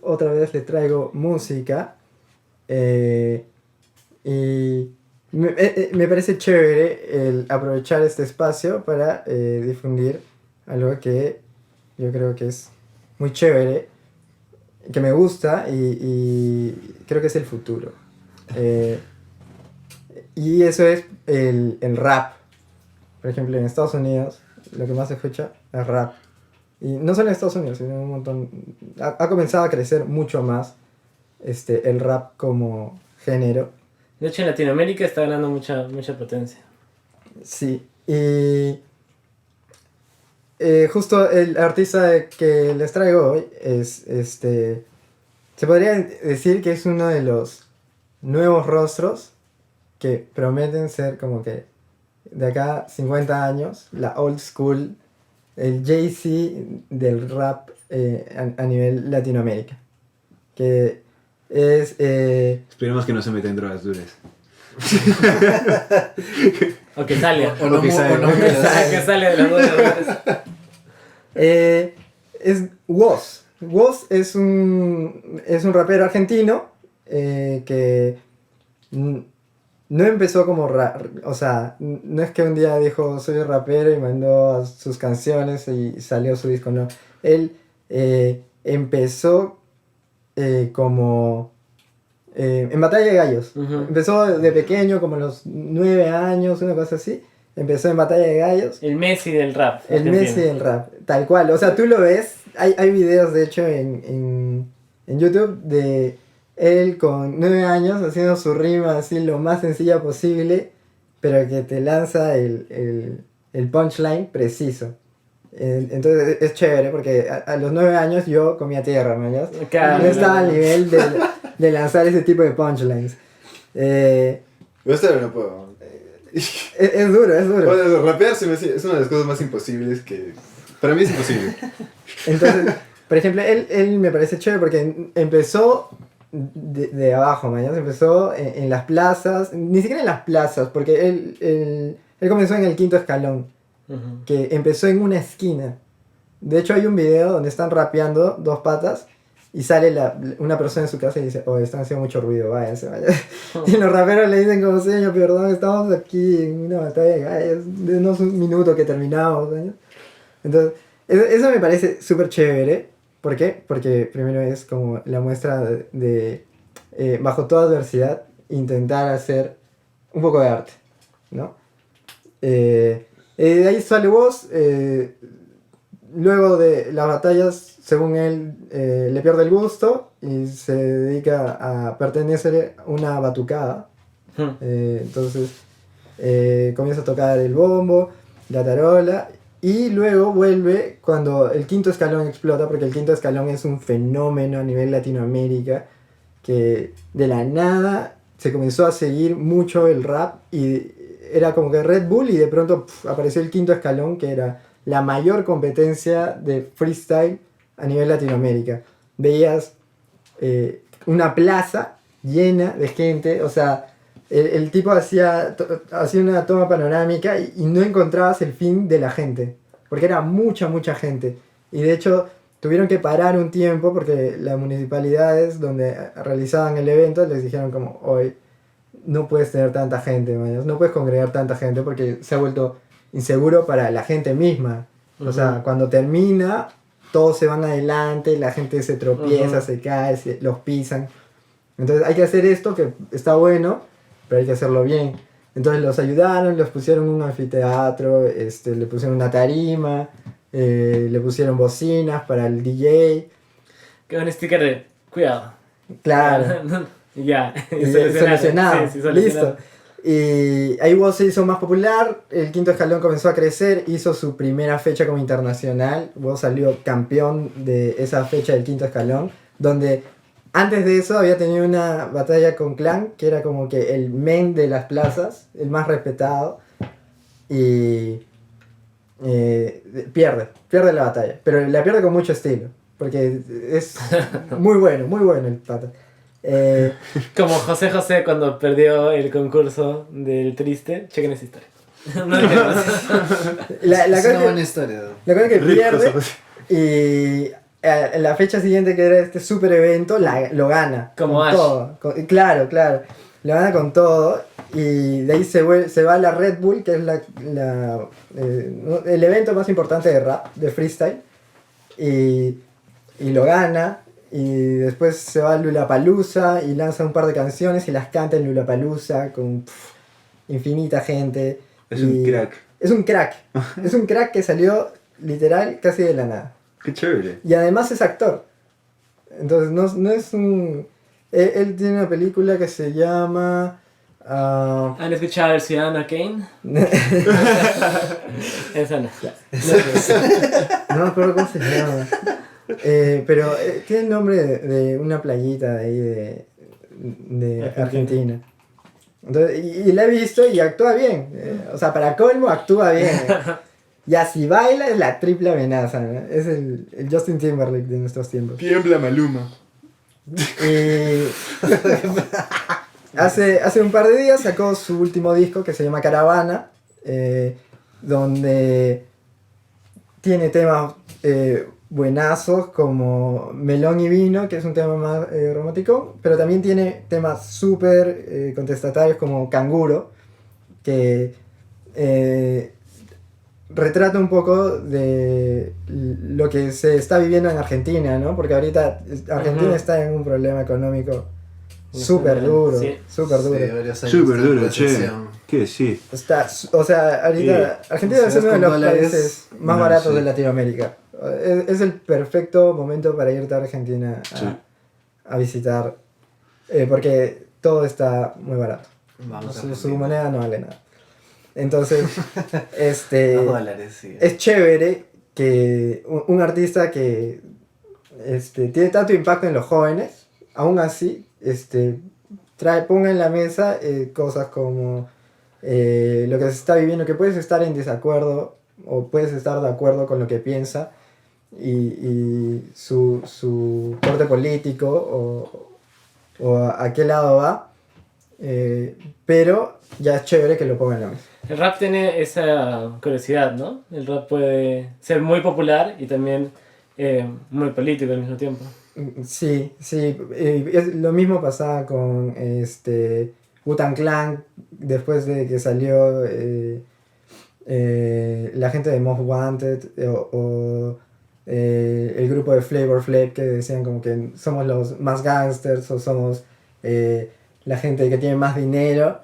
otra vez le traigo música. Y me parece chévere el aprovechar este espacio para difundir algo que yo creo que es muy chévere, que me gusta y creo que es el futuro. Y eso es el rap. Por ejemplo, en Estados Unidos lo que más se escucha es rap. Y no solo en Estados Unidos, sino en un montón. Ha comenzado a crecer mucho más el rap como género. De hecho, en Latinoamérica está ganando mucha potencia. Sí. Y justo el artista que les traigo hoy es se podría decir que es uno de los nuevos rostros que prometen ser como que de acá 50 años, la old school, el Jay-Z del rap a nivel Latinoamérica. Que es... Esperemos que no se meten drogas duras. O que salga. O no, que salga. o no, Que salga de los dos lugares. Es Woz. Woz es un rapero argentino que no empezó como o sea, no es que un día dijo soy rapero y mandó sus canciones y salió su disco, no. Él empezó como en Batalla de Gallos. Ujú. Empezó de pequeño, como a los 9 años, una cosa así. Empezó en Batalla de Gallos. El Messi del rap. El argentino. Messi del rap, tal cual. O sea, tú lo ves, hay videos de hecho en YouTube de él con 9 años haciendo su rima así lo más sencilla posible, pero que te lanza el punchline preciso. Entonces es chévere porque a los 9 años yo comía tierra, ¿no? Claro. No estaba al nivel de lanzar ese tipo de punchlines. Esto no puedo. Es duro, es duro. Bueno, rapear es una de las cosas más imposibles que... Para mí es imposible. Entonces, por ejemplo, él me parece chévere porque empezó de abajo, mañana empezó en las plazas, ni siquiera en las plazas, porque él comenzó en el quinto escalón, Ujú. que empezó en una esquina. De hecho, hay un video donde están rapeando dos patas y sale una persona en su casa y dice, oh, están haciendo mucho ruido, váyanse. Y los raperos le dicen como, señor, perdón, estamos aquí en una batalla de gallos, denos un minuto que terminamos. ¿no? Entonces, eso me parece súper chévere. ¿Por qué? Porque primero es como la muestra de bajo toda adversidad, intentar hacer un poco de arte, ¿no? De ahí sale Woz, luego de las batallas, según él, le pierde el gusto y se dedica a pertenecer a una batucada. Ujú. Entonces comienza a tocar el bombo, la tarola y luego vuelve cuando el quinto escalón explota, porque el quinto escalón es un fenómeno a nivel Latinoamérica que de la nada se comenzó a seguir mucho el rap y era como que Red Bull y de pronto apareció el quinto escalón que era la mayor competencia de freestyle a nivel Latinoamérica. Veías una plaza llena de gente, o sea, el tipo hacía una toma panorámica y no encontrabas el fin de la gente, porque era mucha gente. Y de hecho tuvieron que parar un tiempo porque las municipalidades donde realizaban el evento les dijeron como, hoy no puedes tener tanta gente, mañas, no puedes congregar tanta gente porque se ha vuelto inseguro para la gente misma. O sea, cuando termina, todos se van adelante, la gente se tropieza, se cae, los pisan. Entonces hay que hacer esto que está bueno, pero hay que hacerlo bien. Entonces los ayudaron, los pusieron en un anfiteatro, le pusieron una tarima, le pusieron bocinas para el DJ. Que un sticker de cuidado. Claro. Ya. Solucionado. Sí, solucionado. Listo. Y ahí WoW se hizo más popular, el Quinto Escalón comenzó a crecer, hizo su primera fecha como internacional, WoW salió campeón de esa fecha del Quinto Escalón, donde antes de eso había tenido una batalla con Clan, que era como que el main de las plazas, el más respetado, y pierde la batalla, pero la pierde con mucho estilo, porque es muy bueno el pata. Como José José cuando perdió el concurso del triste, chequen esa historia. No entiendo. La Es una buena historia. cosa es que Rick pierde José. y en la fecha siguiente, que era este super evento, lo gana. Como con Ash. todo. Claro. Lo gana con todo y de ahí se va a la Red Bull, que es el evento más importante de rap, de freestyle, y lo gana. Y después se va a Lollapalooza y lanza un par de canciones y las canta en Lollapalooza con infinita gente. Es un crack. Es un crack. Es un crack que salió literal casi de la nada. Qué chévere. Y además es actor. Entonces no es un... Él tiene una película que se llama... ¿Han escuchado el Ciudadano Kane? Esa no. No me acuerdo cómo se llama. Pero tiene el nombre de una playita de ahí de Argentina. Entonces, y la he visto y actúa bien. O sea, para colmo actúa bien. Ya si baila es la triple amenaza, ¿no? Es el Justin Timberlake de nuestros tiempos. Tiembla Maluma. Hace un par de días sacó su último disco que se llama Caravana, donde tiene temas buenazos como Melón y Vino, que es un tema más romántico, pero también tiene temas súper contestatarios como Canguro, que retrata un poco de lo que se está viviendo en Argentina, ¿no? Porque ahorita Argentina está en un problema económico súper duro, Sí. súper duro. Súper duro, che. ¿Qué sí? O sea, ahorita Argentina es uno de los países más No, baratos sí. de Latinoamérica. Es el perfecto momento para irte a Argentina Sí. a visitar, porque todo está muy barato. Vamos a Su Argentina. moneda no vale nada. Entonces, Los dólares, sí. es chévere que un artista que tiene tanto impacto en los jóvenes, aún así, ponga en la mesa cosas como lo que se está viviendo, que puedes estar en desacuerdo o puedes estar de acuerdo con lo que piensa y su corte político o a qué lado va, pero ya es chévere que lo ponga en la mesa. El rap tiene esa curiosidad, ¿no? El rap puede ser muy popular y también muy político al mismo tiempo. Sí, lo mismo pasaba con Wu-Tang Clan después de que salió la gente de Most Wanted o el grupo de Flavor Flav, que decían como que somos los más gangsters o somos la gente que tiene más dinero.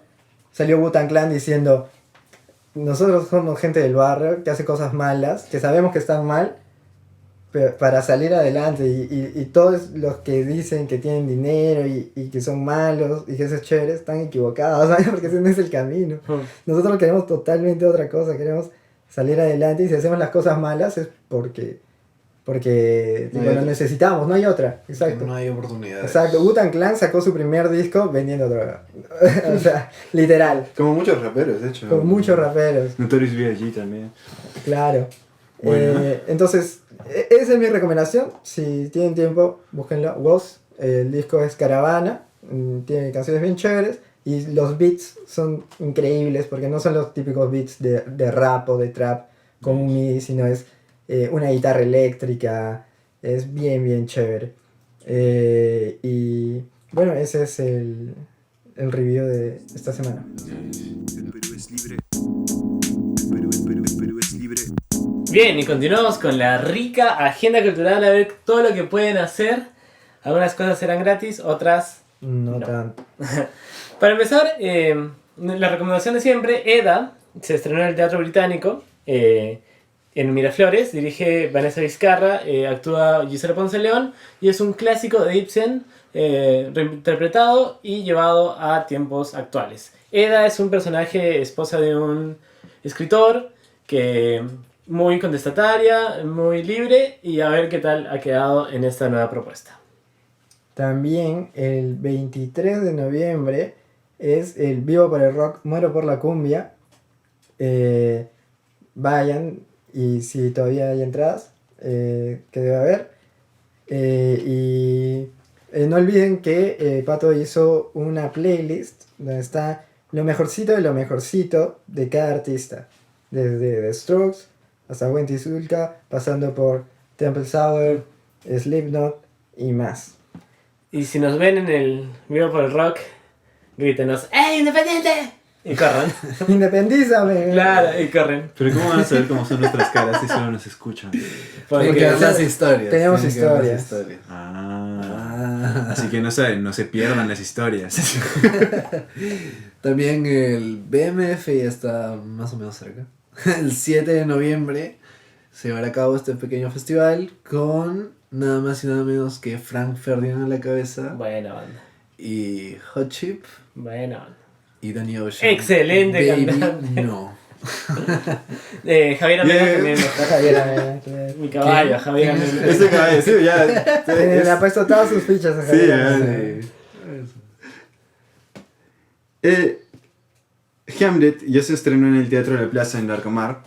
Salió Wu-Tang Clan diciendo: nosotros somos gente del barrio que hace cosas malas, que sabemos que están mal, pero para salir adelante, y todos los que dicen que tienen dinero y que son malos y que eso es chévere están equivocados, ¿sabes? Porque ese no es el camino. Nosotros queremos totalmente otra cosa, queremos salir adelante, y si hacemos las cosas malas es porque tipo, No hay lo otra. necesitamos, no hay otra. Exacto. No hay oportunidades. Exacto, Wu-Tang Clan sacó su primer disco vendiendo droga. O sea, literal. Como muchos raperos, de hecho. Con muchos raperos, Notorious B.I.G. también. claro. Bueno. Entonces, esa es mi recomendación. Si tienen tiempo, búsquenlo. Woz, el disco es Caravana, tiene canciones bien chéveres. Y los beats son increíbles porque no son los típicos beats de rap o de trap con un MIDI, sino es una guitarra eléctrica, es bien chévere. Y bueno, ese es el review de esta semana. El Perú es libre. El Perú es libre. Bien, y continuamos con la rica agenda cultural, a ver todo lo que pueden hacer. Algunas cosas serán gratis, otras No no. tanto. Para empezar, la recomendación de siempre, Eda, se estrenó en el Teatro Británico, en Miraflores, dirige Vanessa Vizcarra, actúa Gisela Ponce León, y es un clásico de Ibsen, reinterpretado y llevado a tiempos actuales. Eda es un personaje, esposa de un escritor, que muy contestataria, muy libre, y a ver qué tal ha quedado en esta nueva propuesta. También el 23 de noviembre es el Vivo por el Rock, Muero por la Cumbia. Vayan, y si todavía hay entradas, que debe haber. No olviden que Pato hizo una playlist donde está lo mejorcito de lo mejorcito de cada artista. Desde The Strokes hasta Wendy Zulka, pasando por Temple Sour, Slipknot y más. Y si nos ven en el Vivo por el Rock, grítenos ¡Ey, independiente! Y corran. ¡Independízame! Claro, y corren. Pero ¿cómo van a saber cómo son nuestras caras si solo nos escuchan? Porque las historias. Tenemos tienen que ver las historias. Así que no saben, no se pierdan las historias. También el BMF ya está más o menos cerca. El 7 de noviembre se llevará a cabo este pequeño festival con nada más y nada menos que Frank Ferdinand a la cabeza Buena banda. y Hot Chip Buena banda. y Danny Ocean. Excelente Baby, cantante. no. Javier Amena Yeah. también. Está Javier Amena, claro. Mi caballo, Javier Amena. Este caballo, sí, ya. Le ha puesto todas sus fichas a Sí, Javier ya, Amena. Hamlet ya se estrenó en el Teatro de la Plaza en Larcomar,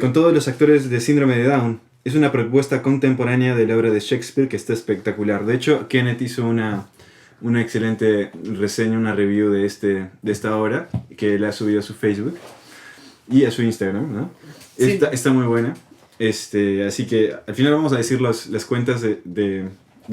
con todos los actores de Síndrome de Down. Es una propuesta contemporánea de la obra de Shakespeare que está espectacular. De hecho, Kenneth hizo una excelente reseña, una review de esta obra, que la ha subido a su Facebook y a su Instagram, ¿no? Sí. Está muy buena. Así que al final vamos a decir las cuentas de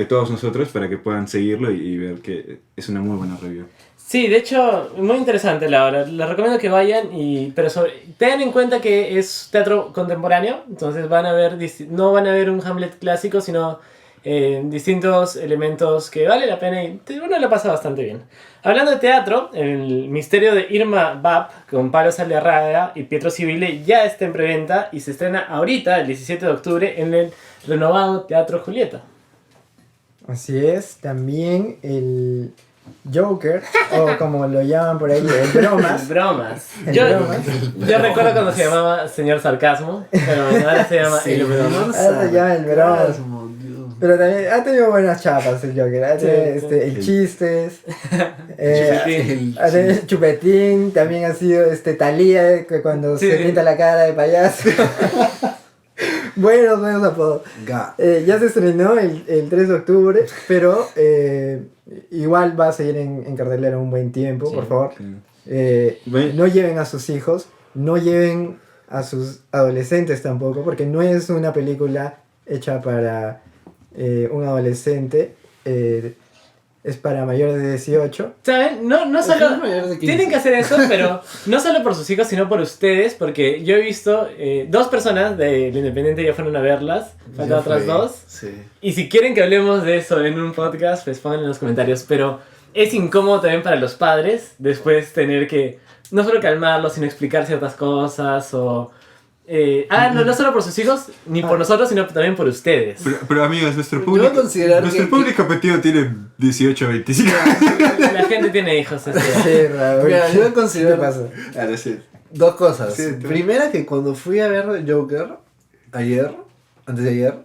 todos nosotros para que puedan seguirlo y ver que es una muy buena review. Sí, de hecho, muy interesante la obra. Les recomiendo que vayan, pero tengan en cuenta que es teatro contemporáneo, entonces van a ver no van a ver un Hamlet clásico, sino distintos elementos que vale la pena y uno la pasa bastante bien. Hablando de teatro, el misterio de Irma Bap con Pablo Saldarraga y Pietro Civile ya está en preventa y se estrena ahorita, el 17 de octubre, en el renovado Teatro Julieta. Así es, también el Joker, o como lo llaman por ahí, el Bromas. Bromas. El Yo Bromas. recuerdo cuando se llamaba Señor Sarcasmo, pero ahora se llama El Bromas. Ahora se llama el Bromas. Sarcasmo, Dios. Pero también ha tenido buenas chapas el Joker. Ha tenido Sí. el Chistes, Chupetín. ha tenido el Chupetín, también ha sido Thalía, que cuando Sí. se pinta la cara de payaso. buenos apodos. Ya se estrenó el 3 de octubre, pero igual va a seguir en cartelera un buen tiempo, Sí. por favor. Sí. Bueno. No lleven a sus hijos, no lleven a sus adolescentes tampoco, porque no es una película hecha para un adolescente, es para mayores de 18. ¿Saben? No Ojalá solo... mayores de 15. Tienen que hacer eso, pero no solo por sus hijos, sino por ustedes, porque yo he visto 2 personas del Independiente ya fueron a verlas, faltan Ya otras fue, 2. Sí. Y si quieren que hablemos de eso en un podcast, pues pongan en los comentarios. Pero es incómodo también para los padres después tener que no solo calmarlos, sino explicar ciertas cosas o... no solo por sus hijos, ni por nosotros, sino también por ustedes. Pero amigos, nuestro Yo voy a público, considerar nuestro que- público objetivo tiene 18 25. La gente tiene hijos. Sí, Raúl. Mira, yo ¿Qué considero te pasa? Claro, sí. dos cosas. Sí, tú. Primera, que cuando fui a ver Joker antes de ayer,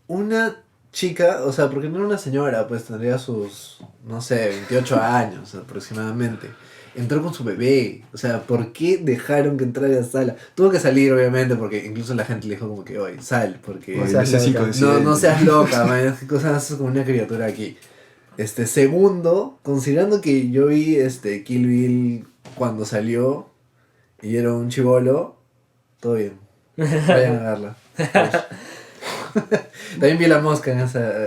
una chica, o sea, porque no era una señora, pues tendría sus, no sé, 28 años aproximadamente. Entró con su bebé. O sea, ¿por qué dejaron que entrara a la sala? Tuvo que salir, obviamente, porque incluso la gente le dijo como que, oye, sal, porque Oye, seas ese loca. psico decide. no seas loca, man, ¿qué cosas haces con una criatura aquí? Segundo, considerando que yo vi Kill Bill cuando salió y era un chibolo, todo bien. Vayan a verla. También vi La Mosca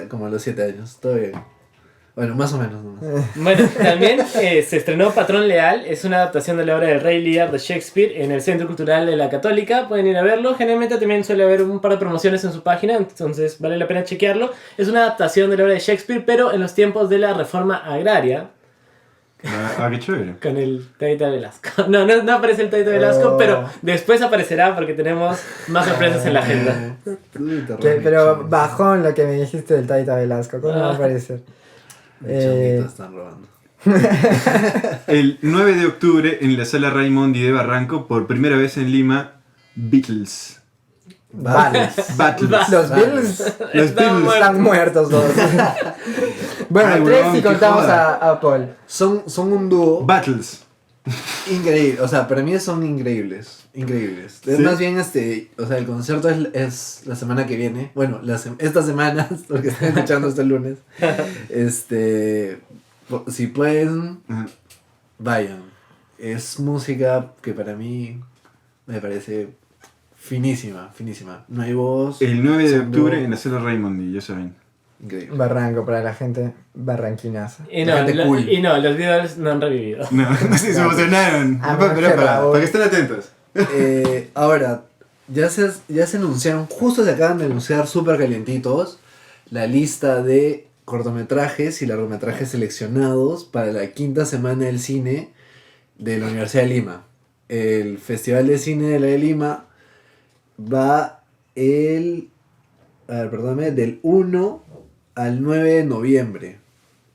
como a los 7 años, todo bien. Bueno, más o menos. Bueno, también se estrenó Patrón Leal, es una adaptación de la obra del Rey Lear de Shakespeare en el Centro Cultural de la Católica, pueden ir a verlo, generalmente también suele haber un par de promociones en su página, entonces vale la pena chequearlo. Es una adaptación de la obra de Shakespeare, pero en los tiempos de la reforma agraria. Qué chévere. Con el Taita Velasco. No aparece el Taita Velasco, pero después aparecerá porque tenemos más sorpresas en la agenda. Pero bajón lo que me dijiste del Taita Velasco, ¿cómo va a aparecer? Están robando. El 9 de octubre en la Sala Raimondi de Barranco, por primera vez en Lima, Beatles. Battles. Battles. Los Beatles Están están muertos todos. Bueno, Ay, tres weón, si qué contamos joda. a Paul. Son un dúo Battles. increíble. O sea, para mí son increíbles. Increíbles. Es ¿Sí? más bien o sea, el concierto es la semana que viene. Bueno, esta semana, porque estoy escuchando este lunes. Si pueden, Ajá. vayan. Es música que para mí me parece finísima. No hay voz. El 9 de son octubre dúo. en la Sala Raimondi, ya saben. Increíble. Barranco para la gente barranquinaza. Y La no, gente cool. los Beatles no han revivido. No, sí, se emocionaron. Ah, Para Raúl. que estén atentos. Ahora, ya se anunciaron, justo se acaban de anunciar súper calientitos, la lista de cortometrajes y largometrajes seleccionados para la 5ª semana del cine de la Universidad de Lima. El Festival de Cine de la de Lima va del 1 al 9 de noviembre.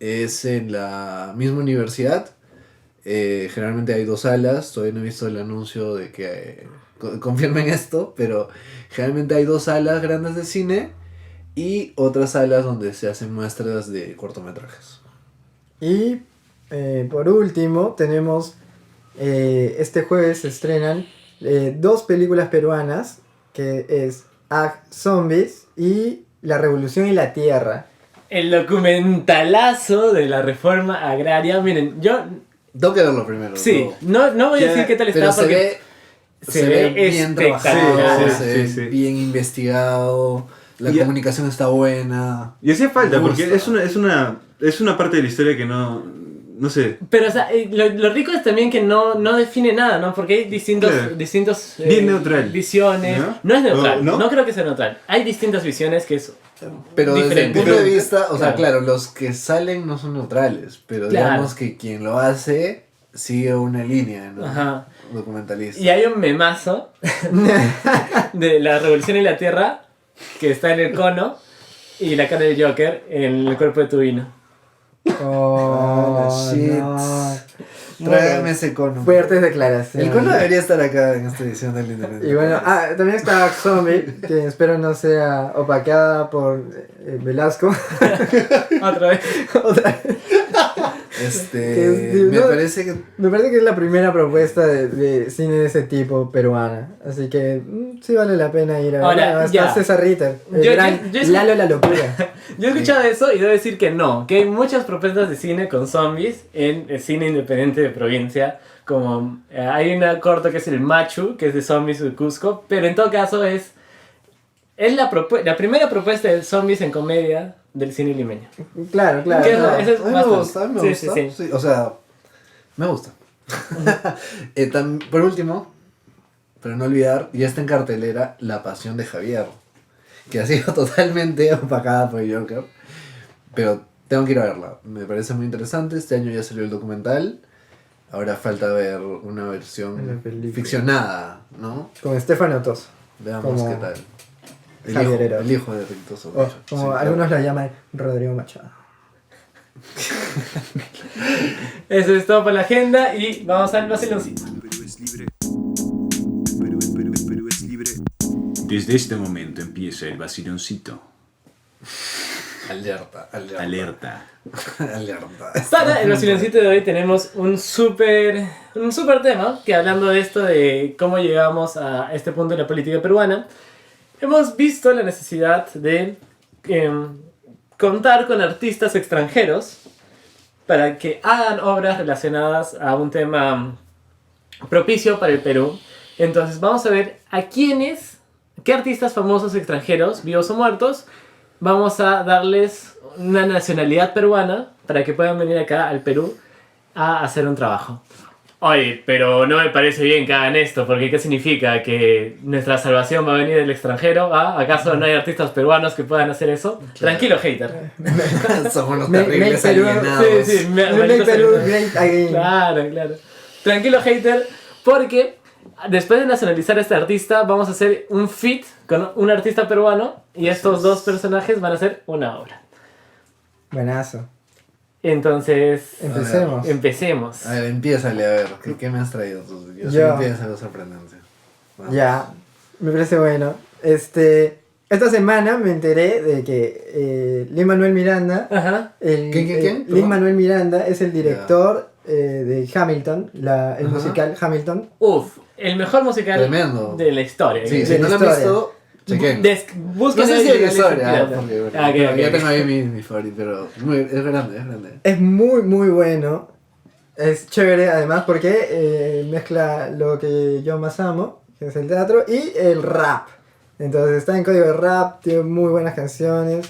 Es en la misma universidad. Generalmente hay 2 salas. Todavía no he visto el anuncio de que confirmen esto, pero generalmente hay 2 salas grandes de cine y otras salas donde se hacen muestras de cortometrajes. Y por último, tenemos este jueves se estrenan 2 películas peruanas, que es Zombies y La Revolución y la Tierra. El documentalazo de la reforma agraria. Miren, yo Tengo que verlo primero. sí, no voy a decir qué tal Pero está porque se ve bien espectacular. trabajado, Sí, se ve sí. bien investigado, la Y- comunicación está buena. Y hacía falta, Me porque gusta. es una parte de la historia que no sé. Pero, o sea, lo rico es también que no define nada, ¿no? Porque hay distintos Claro. Bien neutral, visiones. ¿no? No es neutral, ¿No? no creo que sea neutral. Hay distintas visiones que es Pero desde el diferente. punto de vista, o sea, Claro. claro, los que salen no son neutrales, pero Claro. digamos que quien lo hace sigue una línea, ¿no? Ajá. Documentalista. Y hay un memazo de la Revolución y la Tierra que está en el cono y la cara del Joker en el cuerpo de tu vino. Oh, Ah, shit. no. Tráigame ese cono. Fuertes declaraciones. El cono debería estar acá en esta edición del internet. Y bueno, también está Zombie, que espero no sea opaqueada por Velasco. Otra vez. Otra vez. Me parece que Me parece que es la primera propuesta de cine de ese tipo peruana. Así que sí vale la pena ir a ver. Ahora, Además, ya. está César Ritter, el Yo- gran yo- Lalo la locura. Yo he escuchado eso y debo decir que no, que hay muchas propuestas de cine con zombies en el cine independiente de provincia, como hay una corto que es el Machu, que es de zombies de Cusco, pero en todo caso es la primera propuesta de zombies en comedia del cine limeño. Claro, claro. ¿Qué es claro. eso? Es a mí me bastante. gusta, me Sí, gusta. sí. Sí, o sea, me gusta. Por último, pero no olvidar, ya está en cartelera La Pasión de Javier, que ha sido totalmente opacada por el Joker, pero tengo que ir a verla. Me parece muy interesante. Este año ya salió el documental. Ahora falta ver una La versión película. ficcionada, ¿no? Con Estefano Toso. Veamos Como qué tal. Javier Herodes. El hijo de Ricto O Sotello. como Sí, algunos lo llaman Rodrigo Machado. Eso es todo por la agenda y vamos al vaciloncito. Perú es libre. Perú es libre. Desde este momento empieza el vaciloncito. Alerta. Alerta. Alerta. Para el vaciloncito de hoy tenemos un súper tema que hablando de esto de cómo llegamos a este punto de la política peruana, hemos visto la necesidad de contar con artistas extranjeros para que hagan obras relacionadas a un tema propicio para el Perú. Entonces vamos a ver qué artistas famosos extranjeros, vivos o muertos, vamos a darles una nacionalidad peruana para que puedan venir acá al Perú a hacer un trabajo. Oye, pero no me parece bien que hagan esto, porque ¿qué significa? ¿Que nuestra salvación va a venir del extranjero? ¿Ah? ¿Acaso no hay artistas peruanos que puedan hacer eso? Claro. Tranquilo, hater. Somos los terribles alienados. Sí, Make Peru great again. Claro. Tranquilo, hater, porque después de nacionalizar a este artista, vamos a hacer un feat con un artista peruano y estos dos personajes van a hacer una obra. Buenazo. Entonces, empecemos. A ver, empiézale a ver, ¿qué me has traído tú? Yo siempre tienes algo sorprendente. Vamos. Ya, me parece bueno. Esta semana me enteré de que Lin-Manuel Miranda, ajá. ¿Quién? Lin-Manuel Miranda es el director de Hamilton, el musical Hamilton. Uf, el mejor musical tremendo de la historia. Sí, si no lo han visto, chequen. Busquen no sé si es la historia, okay. Yo tengo ahí mi favorito, pero es grande. Es muy, muy bueno. Es chévere además porque mezcla lo que yo más amo, que es el teatro, y el rap. Entonces está en código de rap, tiene muy buenas canciones.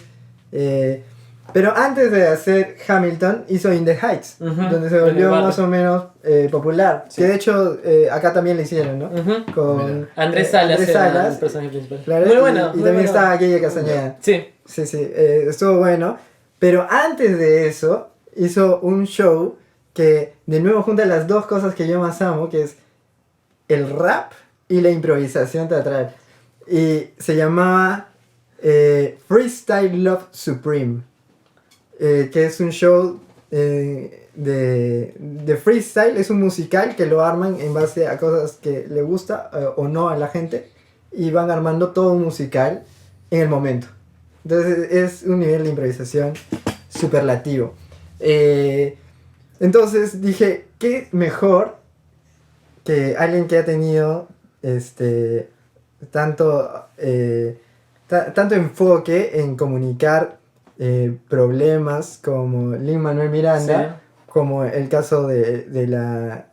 Pero antes de hacer Hamilton, hizo In the Heights, donde se volvió más o menos popular. Sí. Que de hecho acá también le hicieron, ¿no? Con Andrés Salas, el personaje principal. Claro, muy bueno. Y también estaba Guille Castañeda. Sí. Estuvo bueno. Pero antes de eso, hizo un show que de nuevo junta las dos cosas que yo más amo, que es el rap y la improvisación teatral. Y se llamaba Freestyle Love Supreme. Que es un show de freestyle, es un musical que lo arman en base a cosas que le gusta o no a la gente y van armando todo un musical en el momento. Entonces es un nivel de improvisación superlativo. Entonces dije, ¿qué mejor que alguien que ha tenido tanto enfoque en comunicar problemas como Lin-Manuel Miranda, como el caso de la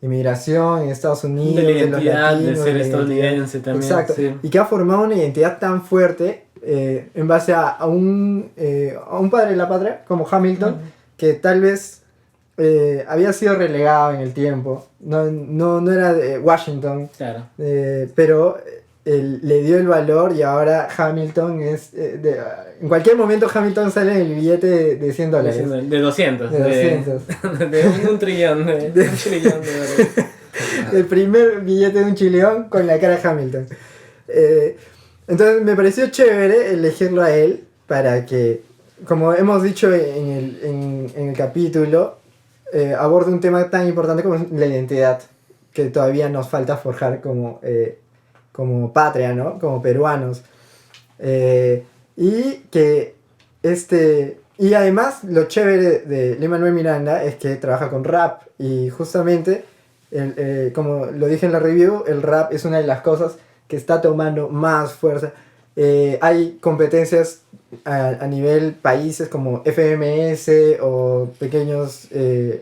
inmigración en Estados Unidos, de la identidad, de los latinos, de ser estadounidense también. Exacto, sí. Y que ha formado una identidad tan fuerte en base a un padre de la patria como Hamilton, que tal vez había sido relegado en el tiempo, no era de Washington, claro. Pero le dio el valor y ahora Hamilton es... en cualquier momento Hamilton sale en el billete de $100. De 200. De 200. De un trillón. De un trillón de dólares. El primer billete de un chillón con la cara de Hamilton. Entonces me pareció chévere elegirlo a él para que, como hemos dicho en el capítulo, aborde un tema tan importante como la identidad, que todavía nos falta forjar como patria, ¿no? Como peruanos. Y que y además lo chévere de Lin-Manuel Miranda es que trabaja con rap y justamente como lo dije en la review, el rap es una de las cosas que está tomando más fuerza. Hay competencias a nivel países como FMS o pequeños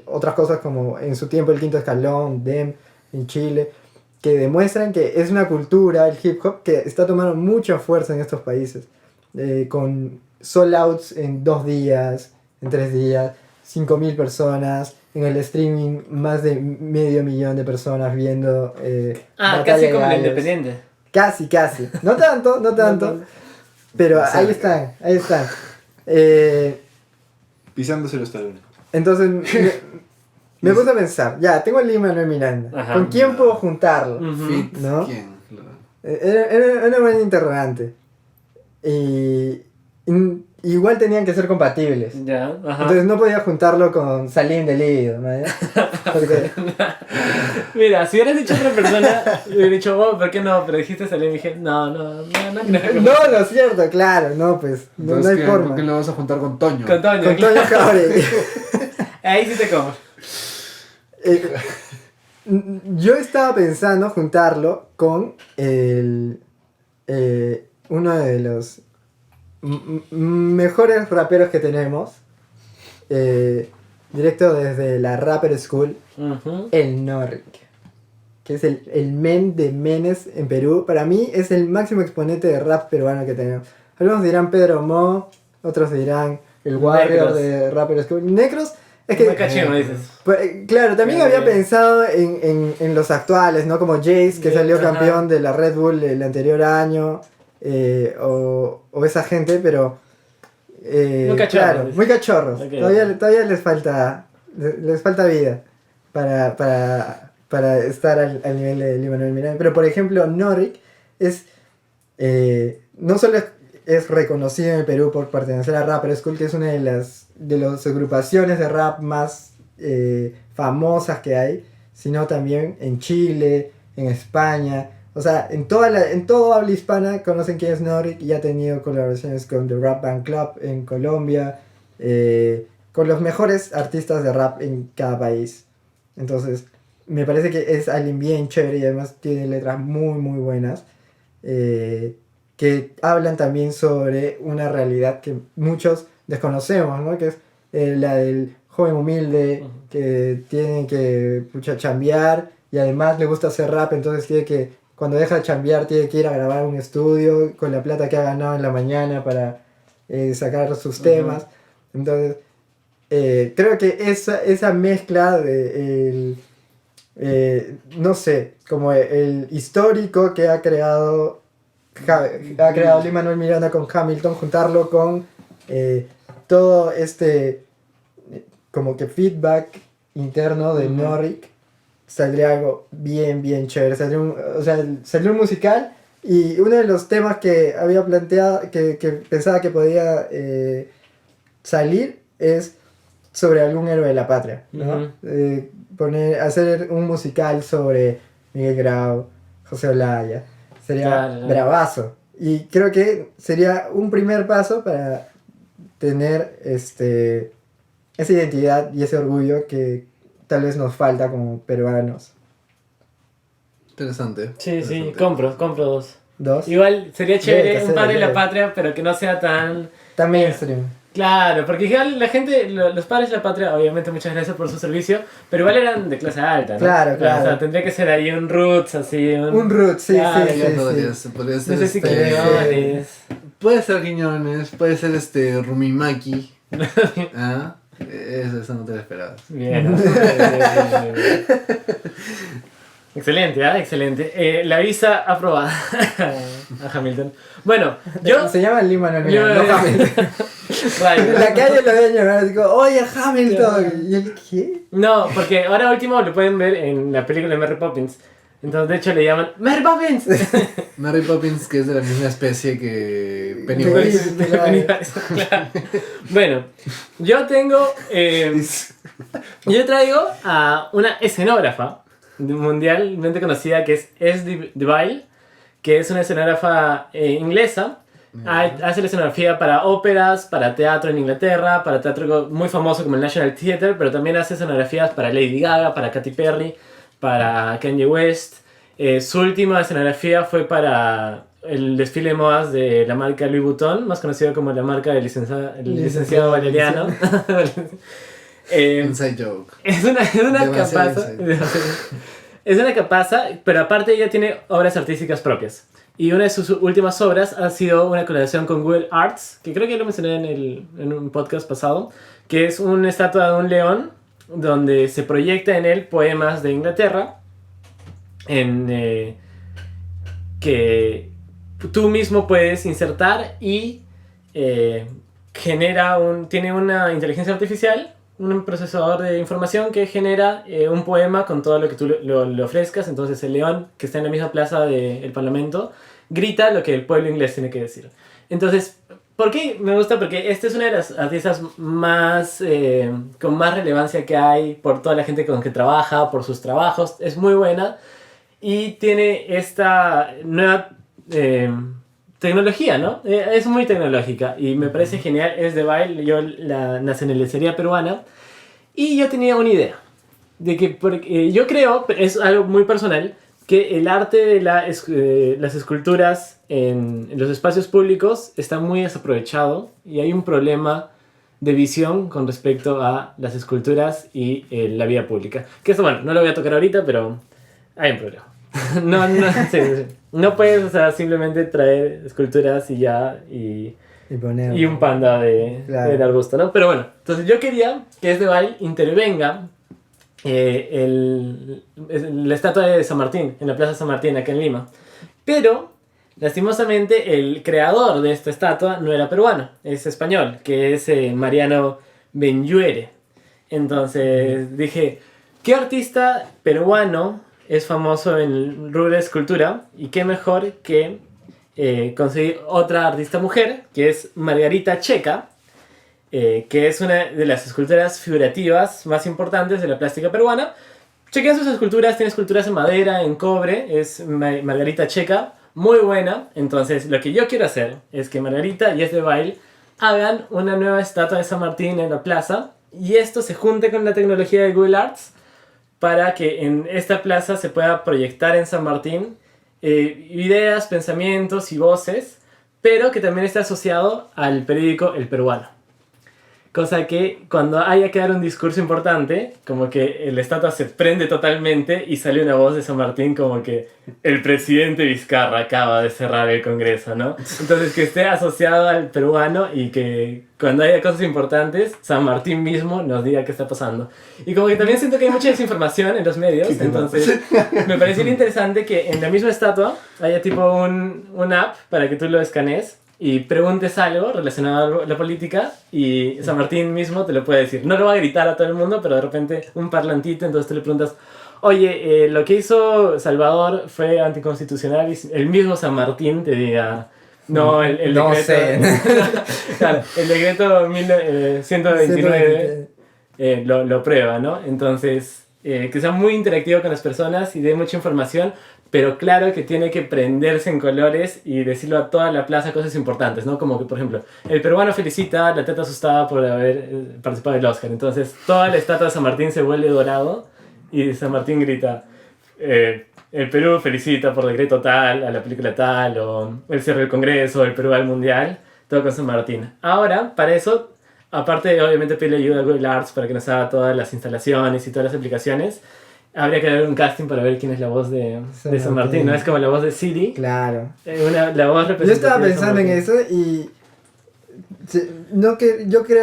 otras cosas como en su tiempo el Quinto Escalón, DEM en Chile, que demuestran que es una cultura, el hip hop, que está tomando mucha fuerza en estos países, con sold outs en 2 días, en 3 días, 5.000 personas, en el streaming más de 500.000 de personas viendo casi como el Independiente. Casi, no tanto, pero ahí están. Pisándose los talones. Entonces me puse a pensar, ya, tengo a Lin-Manuel Miranda. Ajá. ¿Con quién puedo juntarlo? ¿No? ¿Quién? Era una buena interrogante. Y igual tenían que ser compatibles. Ya, ajá. Entonces no podía juntarlo con Salim del Lido, ¿no? Porque... Mira, si hubieras dicho otra persona, hubiera dicho, oh, ¿por qué no? Pero dijiste Salim y dije, no creo. No, lo cierto, claro, no, pues, no hay forma. ¿Por qué lo vas a juntar con Toño? Con Toño Jauregui. Ahí sí te como. Yo estaba pensando juntarlo con uno de los mejores raperos que tenemos. Directo desde la Rapper School, el Norik, que es el men de menes en Perú. Para mí es el máximo exponente de rap peruano que tenemos. Algunos dirán Pedro Mo, otros dirán el Warrior de Rapper School. Necros, es que... Muy cachino, dices. Pues, claro, también había pensado en los actuales, ¿no? Como Jace, que salió campeón de la Red Bull el anterior año, o esa gente, pero... muy cachorros. Claro, muy cachorros. Okay. Todavía les falta vida para estar al nivel de Lin-Manuel Miranda. Pero por ejemplo, Norik es no solo es reconocido en el Perú por pertenecer a Rapper School, que es una de las agrupaciones de rap más famosas que hay, sino también en Chile, en España. O sea, en todo habla hispana conocen quién es Norik y ha tenido colaboraciones con The Rap Band Club en Colombia, con los mejores artistas de rap en cada país. Entonces, me parece que es alguien bien chévere y además tiene letras muy, muy buenas, que hablan también sobre una realidad que muchos desconocemos, ¿no? Que es la del joven humilde que tiene que chambear y además le gusta hacer rap, entonces tiene que, cuando deja de chambear, tiene que ir a grabar un estudio con la plata que ha ganado en la mañana para sacar sus temas. Entonces, creo que esa mezcla de no sé, como el histórico que ha creado Lin-Manuel Miranda con Hamilton, juntarlo con todo este como que feedback interno de Norik, saldría algo bien, bien chévere. Salió un musical y uno de los temas que había planteado, que pensaba que podía salir, es sobre algún héroe de la patria, ¿no? Hacer un musical sobre Miguel Grau, José Olaya, sería bravazo. Y creo que sería un primer paso para tener esa identidad y ese orgullo que tal vez nos falta como peruanos. Interesante. Sí, compro dos. ¿Dos? Igual sería chévere un padre de la patria, pero que no sea tan mainstream. Claro, porque igual la gente, los padres de la patria, obviamente muchas gracias por su servicio, pero igual eran de clase alta, ¿no? Claro. O sea, tendría que ser ahí un roots, así. Un roots, sí. Podría ser no sé si Quiñones. Puede ser Quiñones, puede ser Rumimaki. ¿Ah? Eso no te lo esperabas. Bien. Excelente, excelente. La visa aprobada a Hamilton. Bueno, yo... Se llama Lin-Manuel Miranda, no Hamilton. Right. En la calle lo deben llamar, digo, oye Hamilton. ¿Y el qué? No, porque ahora último lo pueden ver en la película de Mary Poppins. Entonces, de hecho, le llaman Mary Poppins. Mary Poppins, que es de la misma especie que Pennywise. Claro. Bueno, yo traigo a una escenógrafa mundialmente conocida que es Deville, que es una escenógrafa inglesa. Hace la escenografía para óperas, para teatro en Inglaterra, para teatro muy famoso como el National Theatre, pero también hace escenografías para Lady Gaga, para Katy Perry, para Kanye West. Su última escenografía fue para el desfile de modas de la marca Louis Vuitton, más conocido como la marca del licenciado Valeriano. Inside joke. Es una capaza. Es una capaza, pero aparte ella tiene obras artísticas propias. Y una de sus últimas obras ha sido una colaboración con Google Arts, que creo que lo mencioné en un podcast pasado, que es una estatua de un león donde se proyecta en él poemas de Inglaterra que tú mismo puedes insertar y tiene una inteligencia artificial, un procesador de información que genera un poema con todo lo que tú le ofrezcas. Entonces el león, que está en la misma plaza del Parlamento, grita lo que el pueblo inglés tiene que decir. Entonces, ¿por qué me gusta? Porque esta es una de las artistas más con más relevancia que hay por toda la gente con que trabaja, por sus trabajos. Es muy buena y tiene esta nueva tecnología, ¿no? Es muy tecnológica y me parece genial. Es de Bail, yo la nacionalizaría peruana y yo tenía una idea de que yo creo, es algo muy personal, que el arte de las esculturas en los espacios públicos está muy desaprovechado y hay un problema de visión con respecto a las esculturas y la vía pública. Que esto, bueno, no lo voy a tocar ahorita, pero hay un problema. Sí. No puedes, o sea, simplemente traer esculturas y ya, y un panda de arbusto, ¿no? Pero bueno, entonces yo quería que Esdeval intervenga la estatua de San Martín, en la Plaza San Martín, acá en Lima. Pero, lastimosamente, el creador de esta estatua no era peruano, es español, que es Mariano Benlluere. Entonces dije, ¿qué artista peruano es famoso en el rubro de escultura? Y qué mejor que conseguir otra artista mujer, que es Margarita Checa, que es una de las esculturas figurativas más importantes de la plástica peruana. Chequen sus esculturas, tiene esculturas en madera, en cobre, es Margarita Checa, muy buena. Entonces lo que yo quiero hacer es que Margarita y Esdeval hagan una nueva estatua de San Martín en la plaza, y esto se junte con la tecnología de Google Arts para que en esta plaza se pueda proyectar en San Martín ideas, pensamientos y voces, pero que también esté asociado al periódico El Peruano. Cosa que cuando haya que dar un discurso importante, como que la estatua se prende totalmente y sale una voz de San Martín como que el presidente Vizcarra acaba de cerrar el Congreso, ¿no? Entonces que esté asociado al peruano y que cuando haya cosas importantes, San Martín mismo nos diga qué está pasando. Y como que también siento que hay mucha desinformación en los medios, entonces me parecería interesante que en la misma estatua haya tipo un app para que tú lo escanees y preguntes algo relacionado a la política y San Martín mismo te lo puede decir. No lo va a gritar a todo el mundo, pero de repente un parlantito, entonces tú le preguntas, oye, lo que hizo Salvador fue anticonstitucional, y el mismo San Martín te diga, no, el no decreto... sé. Claro, el decreto 129 lo prueba, ¿no? Entonces, que sea muy interactivo con las personas y dé mucha información, pero claro que tiene que prenderse en colores y decirlo a toda la plaza cosas importantes, ¿no? Como que, por ejemplo, el peruano felicita a la teta asustada por haber participado del Oscar. Entonces, toda la estatua de San Martín se vuelve dorado y San Martín grita, el Perú felicita por decreto tal, a la película tal, o el cierre del Congreso, el Perú al Mundial, todo con San Martín. Ahora, para eso, aparte de obviamente pedirle ayuda a Google Arts para que nos haga todas las instalaciones y todas las aplicaciones, habría que dar un casting para ver quién es la voz de San Martín, ¿no? Es como la voz de Siri. Claro. La voz representativa. Yo estaba pensando en eso y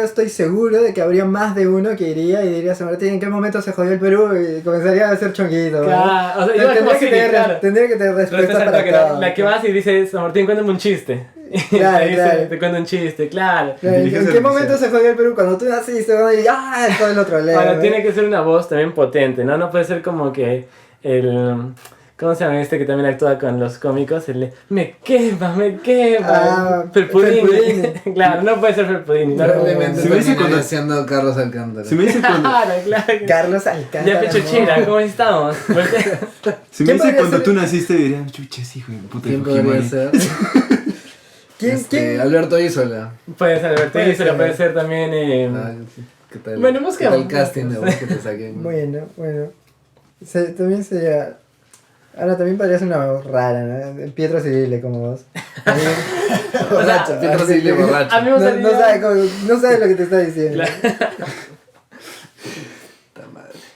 estoy seguro de que habría más de uno que iría y diría, San Martín, ¿en qué momento se jodió el Perú? Y comenzaría a hacer chonguito. Claro, o sea, tendría que tener respuesta para todo. La que vas y dice, San Martín, cuéntame un chiste. Claro. Te cuento un chiste, claro. ¿En qué momento se jodió el Perú? Cuando tú naciste, y todo el otro lado. Ahora, tiene que ser una voz también potente, ¿no? No puede ser como que ¿cómo se llama este que también actúa con los cómicos? Me quema. Felpudini. Claro, no puede ser Felpudini. Probablemente Si me dice cuando haciendo Carlos Alcántara. Si me dice cuando, Claro. Carlos Alcántara. Ya Pechochira, ¿cómo estamos? si me dice cuando ser? tú naciste, diría, chuches, hijo de puta. ¿Quién podría ser? ¿Quién? Alberto Isola. Puede ser Alberto Isola, puede ser también... ¿Qué tal? Bueno, ¿Qué busquemos. tal el casting de voz que te saquen? Bueno. También sería... Ahora también podría ser una voz rara, ¿no? Pietro Civile como voz. Borracho, Pietro Civile borracho. A mí me gustaría... No sabe lo que te está diciendo.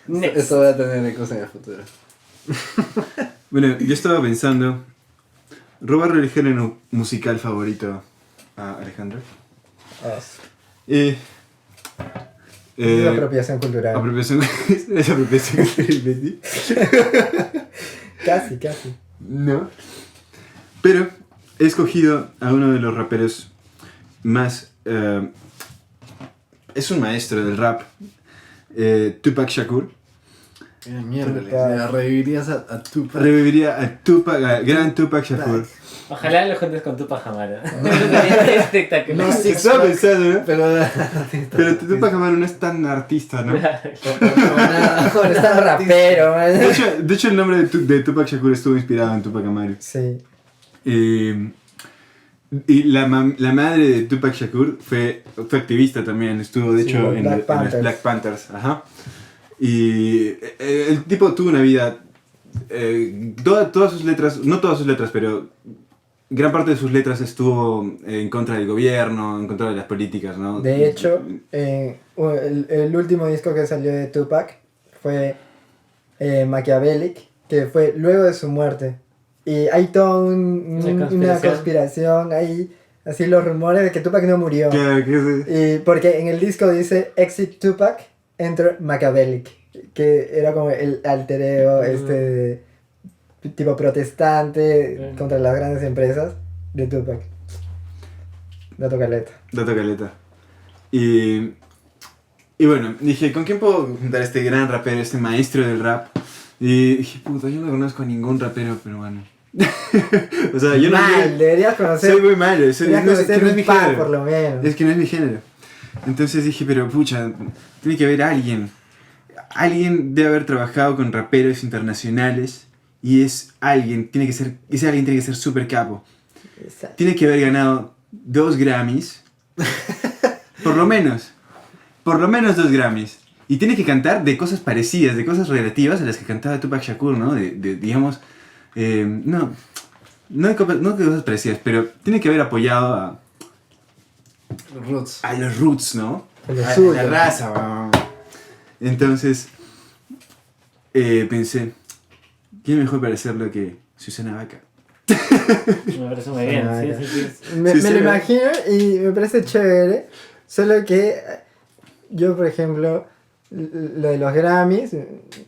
Next. Esto va a tener ecos en el futuro. Bueno, yo estaba pensando, robarle el género musical favorito a Alejandro. Es apropiación cultural. Es apropiación cultural. Casi. No. Pero he escogido a uno de los raperos más... es un maestro del rap. Tupac Shakur. Mierda, revivirías a Tupac. Reviviría a Tupac, a gran Tupac Shakur. Ojalá lo juntes con Tupac Amaru. Sería espectacular. No, sí, Estaba pensando, ¿no? Pero Tupac Amaru no es tan artista, ¿no? Está rapero, man. De hecho el nombre de Tupac Shakur estuvo inspirado en Tupac Amaru. Sí. Y la madre de Tupac Shakur fue activista también, estuvo de hecho en los Black Panthers. Ajá. Y el tipo tuvo una vida todas sus letras, no todas sus letras, pero gran parte de sus letras estuvo en contra del gobierno, en contra de las políticas, ¿no? De hecho, el último disco que salió de Tupac fue Machiavellic, que fue luego de su muerte. Y hay toda una conspiración, hay así los rumores de que Tupac no murió. Y porque en el disco dice Exit Tupac, Enter Machiavellic, que era como el alter ego, tipo protestante contra las grandes empresas de Tupac. Dato caleta. Y bueno, dije, ¿con quién puedo juntar a este gran rapero, este maestro del rap? Y dije, puta, yo no conozco a ningún rapero peruano. O sea, yo deberías conocer. Soy muy malo, es que no es mi género. Por lo menos. Es que no es mi género. Entonces dije, pero pucha, tiene que haber alguien. Alguien debe haber trabajado con raperos internacionales. Y ese alguien tiene que ser súper capo. Exacto. Tiene que haber ganado 2 Grammys. Por lo menos 2 Grammys. Y tiene que cantar de cosas parecidas, de cosas relativas a las que cantaba Tupac Shakur, ¿no? Digamos, no de cosas parecidas, pero tiene que haber apoyado a los roots, ¿no? A la raza, ¿no? Entonces, pensé, ¿quién mejor para hacerlo que Susana Baca? Me parece muy bien, sí. Me lo imagino y me parece chévere, solo que yo, por ejemplo, lo de los Grammys,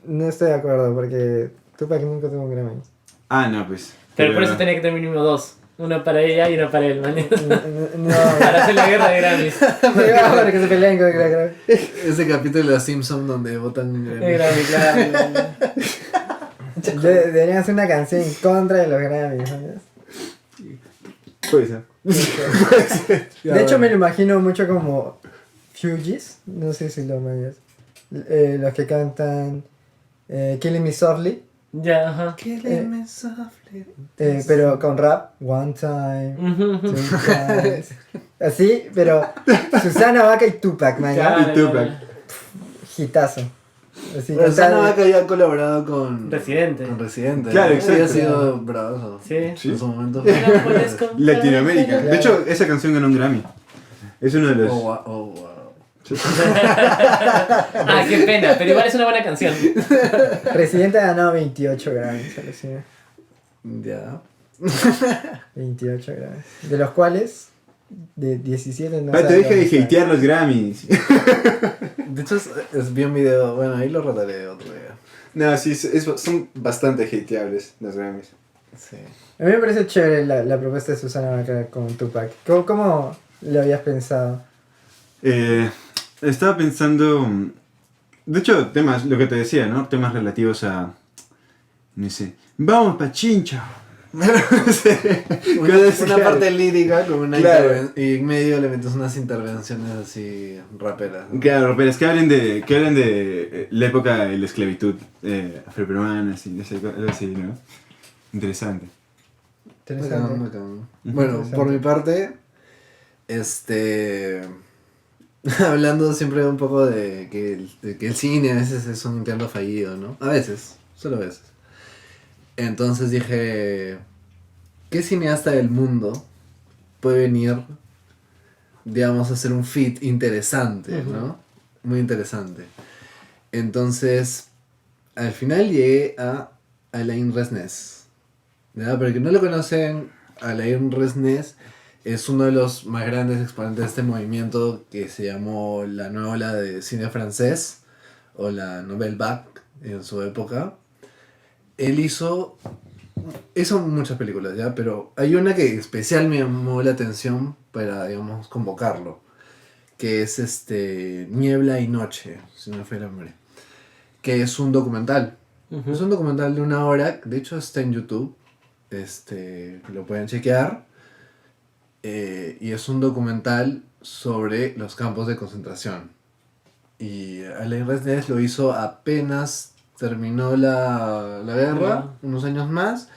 no estoy de acuerdo, porque Tupac nunca tuvo un Grammy. Ah, no, pues. Pero por eso tenía que tener mínimo 2. Uno para ella y uno para él, man. No, Para hacer la guerra de Grammys. para que se peleen con el Grammy. Ese capítulo de los Simpsons donde votan un Grammy. Grammy, claro. Deberían hacer una canción en contra de los Grammys, ¿sabes? Puede ser. De hecho, me lo imagino mucho como Fugees, no sé si lo mayas. Los que cantan Killing Me Softly. Ya, ajá. Pero con rap. One time, two times. Así, pero Susana Baca y Tupac, man. Claro, Y Tupac. Hitazo. Así, Pero Susana Baca había colaborado con Residente. Claro, Había exacto. sido bravo. Sí. En su momento. Latinoamérica. De hecho, esa canción ganó un Grammy. Es uno de los... Wow. Ah, qué pena, pero igual es una buena canción. Residente ha ganado 28 Grammys, alucina. Ya. 28 Grammys. De los cuales, de 17 no Te sabe deja de dónde está. hatear los Grammys. De hecho, vi un video. Bueno, ahí lo rotaré otro día. No, sí, son bastante hateables los Grammys. Sí. A mí me parece chévere la propuesta de Susana Baca con Tupac. ¿Cómo lo habías pensado? Estaba pensando... De hecho, temas, lo que te decía, ¿no? Temas relativos a... No sé. Vamos pa' Chincha. Una parte lírica con una Claro. y en medio le metes unas intervenciones así raperas, ¿no? Claro, pero es que hablen de la época de la esclavitud afroperuana, así, no sé, algo así, ¿no? Interesante. Interesante. Bacán. Bueno, Interesante. por mi parte, hablando siempre un poco de que el cine a veces es un intento fallido, ¿no? A veces, solo a veces. Entonces dije, ¿qué cineasta del mundo puede venir, digamos, a hacer un fit interesante, ¿no? Muy interesante. Entonces, al final llegué a Alain Resnais. ¿Verdad? Para que no lo conocen, Alain Resnais es uno de los más grandes exponentes de este movimiento que se llamó la nueva ola de cine francés, o la Nouvelle Vague en su época. Él hizo muchas películas, ¿ya? Pero hay una que especial me llamó la atención para, digamos, convocarlo, que es Niebla y Noche, si no me fue el nombre, que es un documental. Es un documental de 1 hora, de hecho está en YouTube, lo pueden chequear, y es un documental sobre los campos de concentración. Y Alain Resnais lo hizo apenas terminó la guerra, unos años más,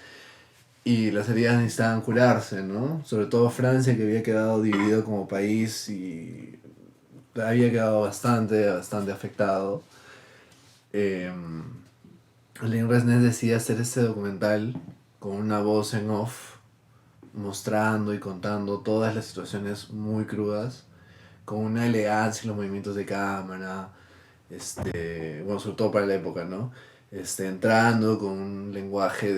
y las heridas necesitaban curarse, ¿no? Sobre todo Francia, que había quedado dividido como país y había quedado bastante afectado. Alain Resnais decide hacer este documental con una voz en off, mostrando y contando todas las situaciones muy crudas, con una elegancia en los movimientos de cámara, bueno, sobre todo para la época, ¿no? Entrando con un lenguaje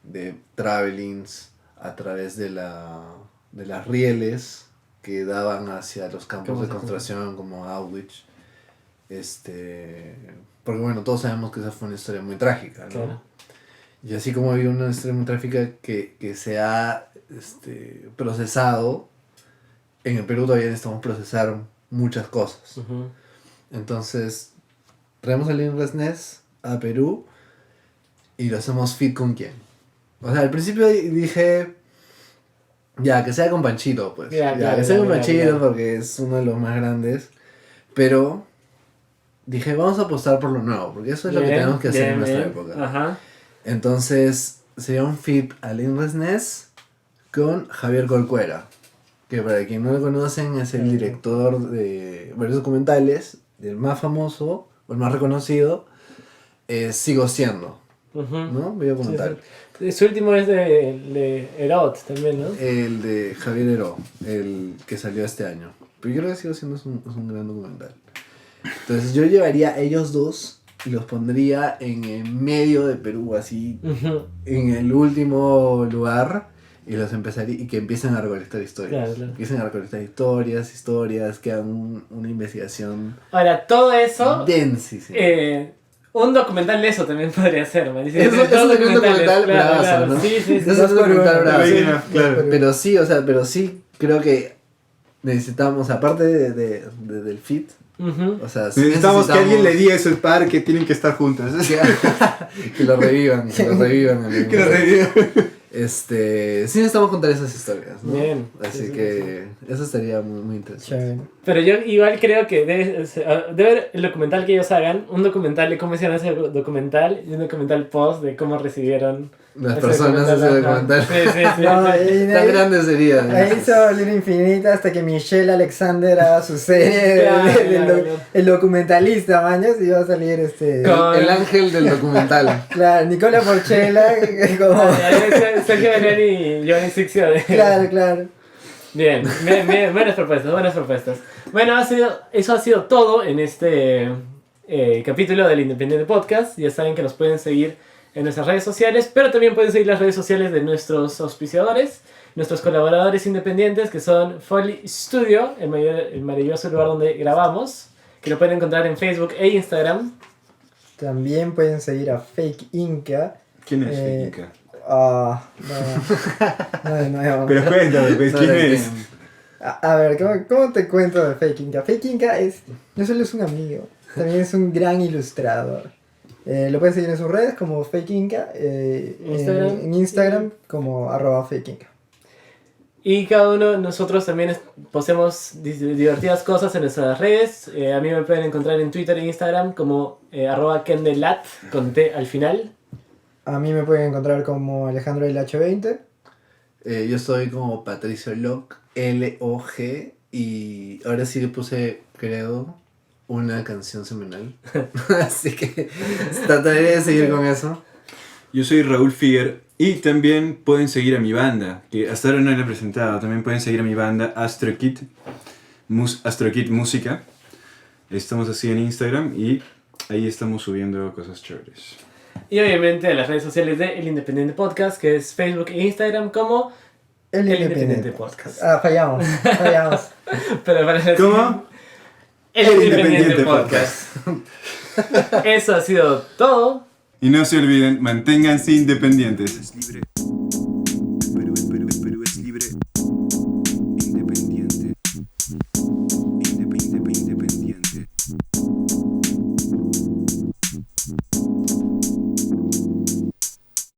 de travelings a través de las rieles que daban hacia los campos de concentración como Auschwitz. Porque bueno, todos sabemos que esa fue una historia muy trágica, ¿no? Claro. Y así como había una historia muy trágica que se ha procesado, en el Perú todavía necesitamos procesar muchas cosas. Uh-huh. Entonces, traemos a Alain Resnais a Perú y lo hacemos fit con quién. O sea, al principio dije, ya, que sea con Panchito, pues. Que sea con Panchito porque es uno de los más grandes. Pero dije, vamos a apostar por lo nuevo, porque eso es lo que tenemos que hacer en nuestra época. Ajá. Entonces, sería un fit Alain Resnais con Javier Corcuera, que para quien no lo conocen es el director de varios documentales, el más famoso, o el más reconocido, Sigo Siendo, ¿no? Video documental. Sí. Su último es de Herod también, ¿no? El de Javier Heró, el que salió este año. Pero yo creo que Sigo Siendo es un gran documental. Entonces yo llevaría a ellos dos y los pondría en el medio de Perú, así, en el último lugar, y los empezaría, y que empiecen a recolectar historias. Claro. Empiecen a recolectar historias, que hagan una investigación. Ahora, todo eso... densísima. Un documental de eso también podría ser, man. Eso es un documental bravazo, ¿no? Sí. Eso es un documental bravazo. Claro. Pero sí, creo que necesitamos, aparte del fit, o sea, sí necesitamos que alguien le diga eso al par que tienen que estar juntas. que lo revivan. Que lo revivan. Sí necesitamos contar esas historias, ¿no? Bien. Así que eso estaría muy, muy interesante. Chévere. Pero yo igual creo que debe haber el documental que ellos hagan, un documental de cómo hicieron ese documental y un documental post de cómo recibieron Las ese personas ese documental. Sí. No, Tan grande sería. Ahí se va a volver infinita hasta que Michelle Alexander haga su serie Claro. el documentalista, mañas, y va a salir El ángel del documental. Claro, Nicola Porchela, como... Sergio Benel y Giovanni Sixio. Claro. Bien, buenas propuestas. Bueno, eso ha sido todo en este capítulo del Independiente Podcast. Ya saben que nos pueden seguir en nuestras redes sociales, pero también pueden seguir las redes sociales de nuestros auspiciadores, nuestros colaboradores independientes, que son Foley Studio, el maravilloso lugar donde grabamos, que lo pueden encontrar en Facebook e Instagram. También pueden seguir a Fake Inca. ¿Quién es Fake Inca? No de nuevo. Pero cuéntame, pues, ¿quién es? A ver, ¿cómo te cuento de Fake Inca? Fake Inca no solo es un amigo, también es un gran ilustrador. Lo pueden seguir en sus redes como Fake Inca, en Instagram como @Fake Inca. Y cada uno de nosotros también poseemos divertidas cosas en nuestras redes. A mí me pueden encontrar en Twitter e Instagram como @kendelat con T al final. A mí me pueden encontrar como Alejandro del H20. Yo estoy como Patricio Log, L-O-G, y ahora sí le puse, creo, una canción semanal. Así que trataré de seguir con eso. Yo soy Raúl Figuer y también pueden seguir a mi banda, que hasta ahora no la he presentado. También pueden seguir a mi banda Astro Kid Música. Estamos así en Instagram y ahí estamos subiendo cosas chéveres. Y obviamente a las redes sociales de El Independiente Podcast, que es Facebook e Instagram como El Independiente Podcast. Fallamos. Pero para ¿Cómo? El Independiente Podcast. Eso ha sido todo. Y no se olviden, manténganse independientes.